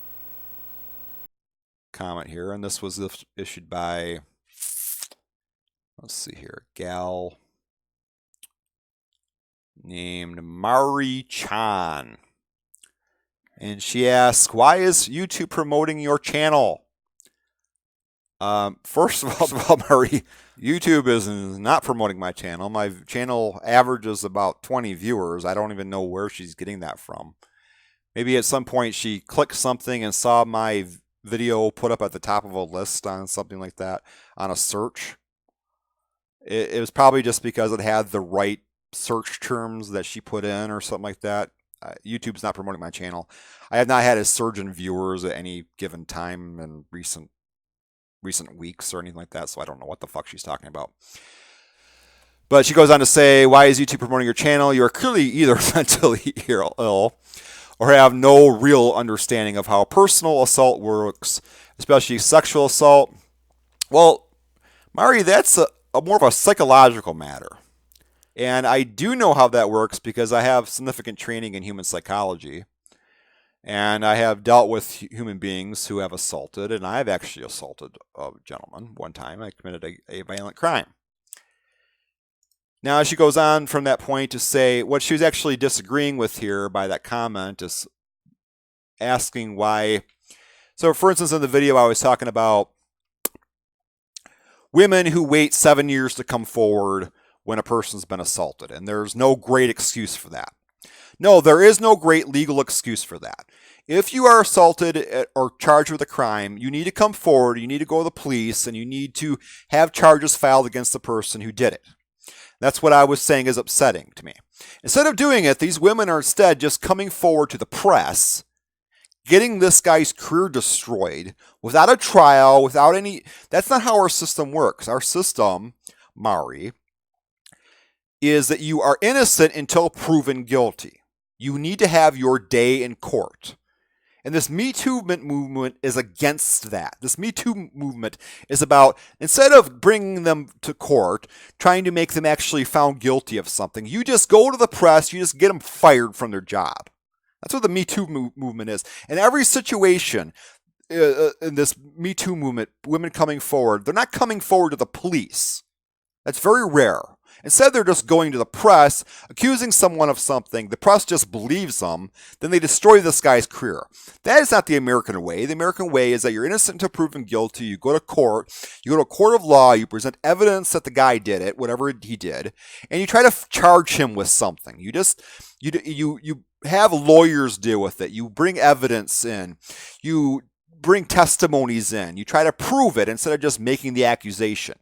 comment here, and this was issued by, let's see here, gal named Mari Chan, and she asks, why is YouTube promoting your channel? First of all, Mari, YouTube is not promoting my channel. My channel averages about 20 viewers. I don't even know where she's getting that from. Maybe at some point she clicked something and saw my video put up at the top of a list on something like that, on a search. It was probably just because it had the right search terms that she put in or something like that. YouTube's not promoting my channel. I have not had a surge in viewers at any given time in recent weeks or anything like that, so I don't know what the fuck she's talking about. But she goes on to say, why is YouTube promoting your channel? You are clearly either mentally ill or have no real understanding of how personal assault works, especially sexual assault. Well, Mari, that's a more of a psychological matter. And I do know how that works because I have significant training in human psychology. And I have dealt with human beings who have assaulted, and I have actually assaulted a gentleman one time. I committed a violent crime. Now, she goes on from that point to say what she was actually disagreeing with here by that comment is asking why. So, for instance, in the video I was talking about women who wait 7 years to come forward when a person's been assaulted, and there's no great excuse for that. No, there is no great legal excuse for that. If you are assaulted or charged with a crime, you need to come forward, you need to go to the police, and you need to have charges filed against the person who did it. That's what I was saying is upsetting to me. Instead of doing it, these women are instead just coming forward to the press, getting this guy's career destroyed without a trial, without any... That's not how our system works. Our system, Mari, is that you are innocent until proven guilty. You need to have your day in court. And this Me Too movement is against that. This Me Too movement is about, instead of bringing them to court, trying to make them actually found guilty of something, you just go to the press, you just get them fired from their job. That's what the Me Too movement is. In every situation in this Me Too movement, women coming forward, they're not coming forward to the police. That's very rare. Instead, they're just going to the press, accusing someone of something. The press just believes them. Then they destroy this guy's career. That is not the American way. The American way is that you're innocent until proven guilty. You go to court. You go to a court of law. You present evidence that the guy did it, whatever he did, and you try to charge him with something. You have lawyers deal with it. You bring evidence in. You bring testimonies in. You try to prove it instead of just making the accusation.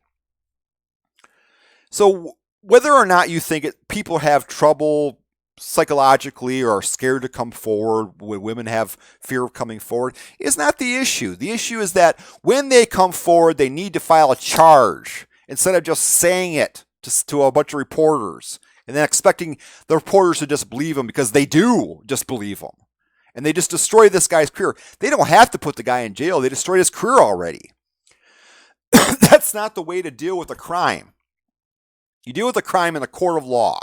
So whether or not you think people have trouble psychologically or are scared to come forward, when women have fear of coming forward, is not the issue. The issue is that when they come forward, they need to file a charge instead of just saying it to a bunch of reporters and then expecting the reporters to just believe them, because they do just believe them. And they just destroy this guy's career. They don't have to put the guy in jail. They destroyed his career already. That's not the way to deal with a crime. You deal with a crime in the court of law.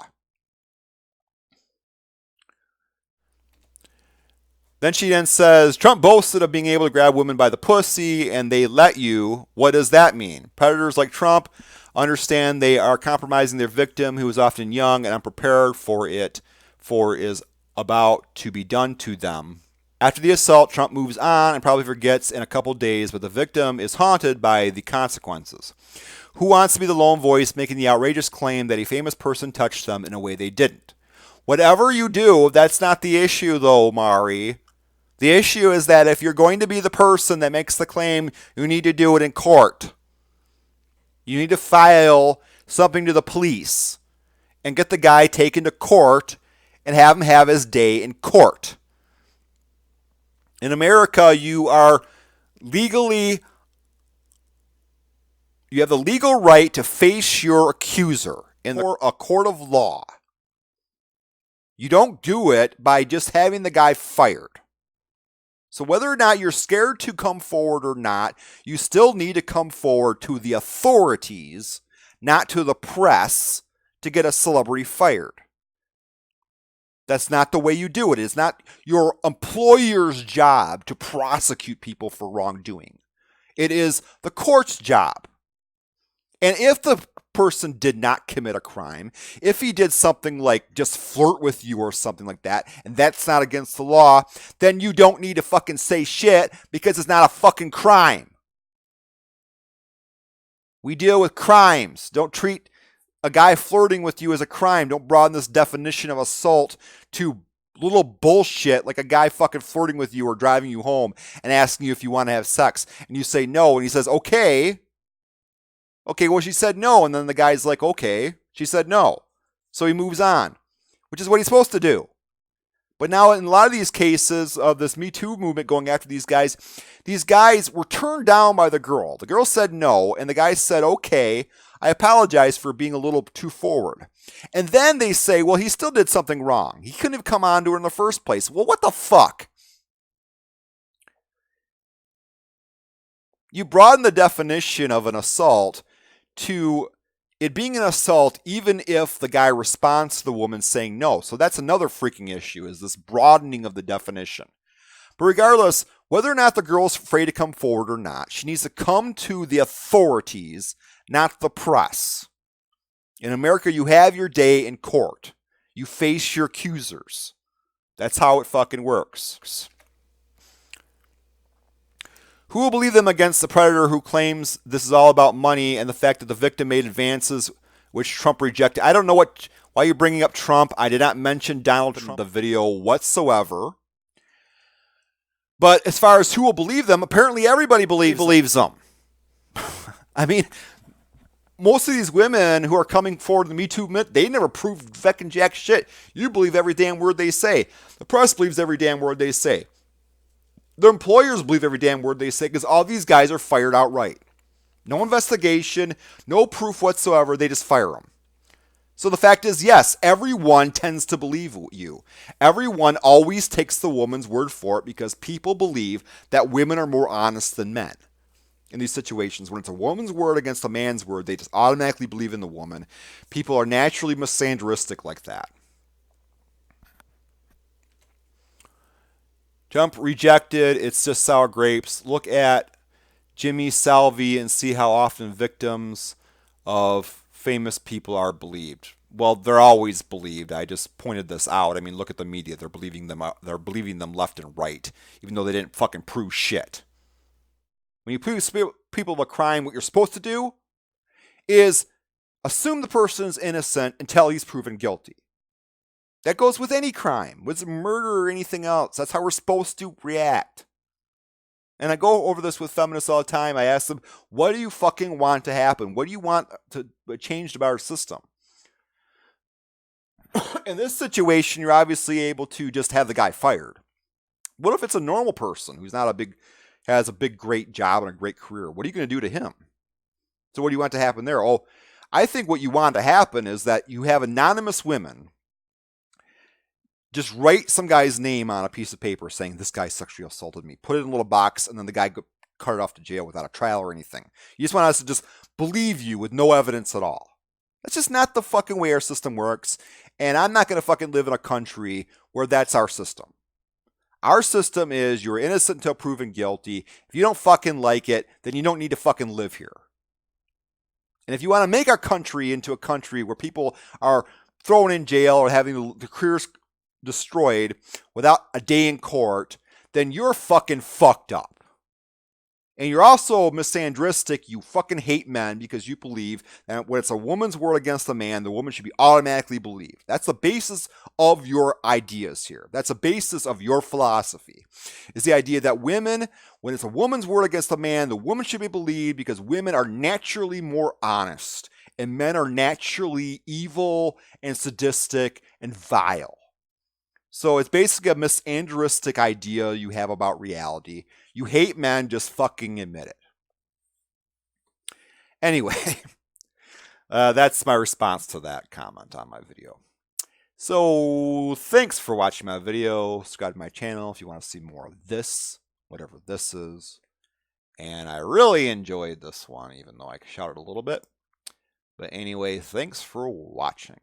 Then she says, Trump boasted of being able to grab women by the pussy, and they let you. What does that mean? Predators like Trump understand they are compromising their victim, who is often young and unprepared for is about to be done to them. After the assault, Trump moves on and probably forgets in a couple days, but the victim is haunted by the consequences. Who wants to be the lone voice making the outrageous claim that a famous person touched them in a way they didn't? Whatever you do, that's not the issue, though, Mari. The issue is that if you're going to be the person that makes the claim, you need to do it in court. You need to file something to the police and get the guy taken to court and have him have his day in court. In America, you have the legal right to face your accuser in a court of law. You don't do it by just having the guy fired. So whether or not you're scared to come forward or not, you still need to come forward to the authorities, not to the press, to get a celebrity fired. That's not the way you do it. It's not your employer's job to prosecute people for wrongdoing. It is the court's job. And if the person did not commit a crime, if he did something like just flirt with you or something like that, and that's not against the law, then you don't need to fucking say shit, because it's not a fucking crime. We deal with crimes. Don't treat a guy flirting with you as a crime. Don't broaden this definition of assault to little bullshit like a guy fucking flirting with you or driving you home and asking you if you want to have sex. And you say no, and he says, okay. Okay, well, she said no. And then the guy's like, okay, she said no. So he moves on, which is what he's supposed to do. But now in a lot of these cases of this Me Too movement going after these guys were turned down by the girl. The girl said no, and the guy said, okay, I apologize for being a little too forward. And then they say, well, he still did something wrong. He couldn't have come on to her in the first place. Well, what the fuck? You broaden the definition of an assault to it being an assault even if the guy responds to the woman saying no. So that's another freaking issue, is this broadening of the definition. But regardless, whether or not the girl's afraid to come forward or not, she needs to come to the authorities, not the press. In America, you have your day in court. You face your accusers. That's how it fucking works. Who will believe them against the predator who claims this is all about money and the fact that the victim made advances which Trump rejected? I don't know why you're bringing up Trump. I did not mention Donald Trump in the video whatsoever. But as far as who will believe them, apparently everybody believes them. I mean, most of these women who are coming forward in the metoo movement, they never proved fucking jack shit. You believe every damn word they say. The press believes every damn word they say. Their employers believe every damn word they say because all these guys are fired outright. No investigation, no proof whatsoever. They just fire them. So the fact is, yes, everyone tends to believe you. Everyone always takes the woman's word for it because people believe that women are more honest than men. In these situations, when it's a woman's word against a man's word, they just automatically believe in the woman. People are naturally misandristic like that. Trump rejected. It's just sour grapes. Look at Jimmy Salvi and see how often victims of famous people are believed. Well, they're always believed. I just pointed this out. I mean, look at the media. They're believing them. They're believing them left and right, even though they didn't fucking prove shit. When you prove people of a crime, what you're supposed to do is assume the person's innocent until he's proven guilty. That goes with any crime, with murder or anything else. That's how we're supposed to react. And I go over this with feminists all the time. I ask them, what do you fucking want to happen? What do you want to change about our system? In this situation, you're obviously able to just have the guy fired. What if it's a normal person who's not has a big, great job and a great career? What are you going to do to him? So what do you want to happen there? Oh, I think what you want to happen is that you have anonymous women just write some guy's name on a piece of paper saying, this guy sexually assaulted me. Put it in a little box, and then the guy carted off to jail without a trial or anything. You just want us to just believe you with no evidence at all. That's just not the fucking way our system works. And I'm not going to fucking live in a country where that's our system. Our system is you're innocent until proven guilty. If you don't fucking like it, then you don't need to fucking live here. And if you want to make our country into a country where people are thrown in jail or having the careers destroyed without a day in court, then you're fucking fucked up. And you're also misandristic. You fucking hate men because you believe that when it's a woman's word against a man, the woman should be automatically believed. That's the basis of your ideas here. That's the basis of your philosophy. Is the idea that women, when it's a woman's word against a man, the woman should be believed because women are naturally more honest and men are naturally evil and sadistic and vile. So it's basically a misandristic idea you have about reality. You hate men, just fucking admit it. Anyway, that's my response to that comment on my video. So thanks for watching my video. Subscribe to my channel if you want to see more of this, whatever this is. And I really enjoyed this one, even though I shouted a little bit. But anyway, thanks for watching.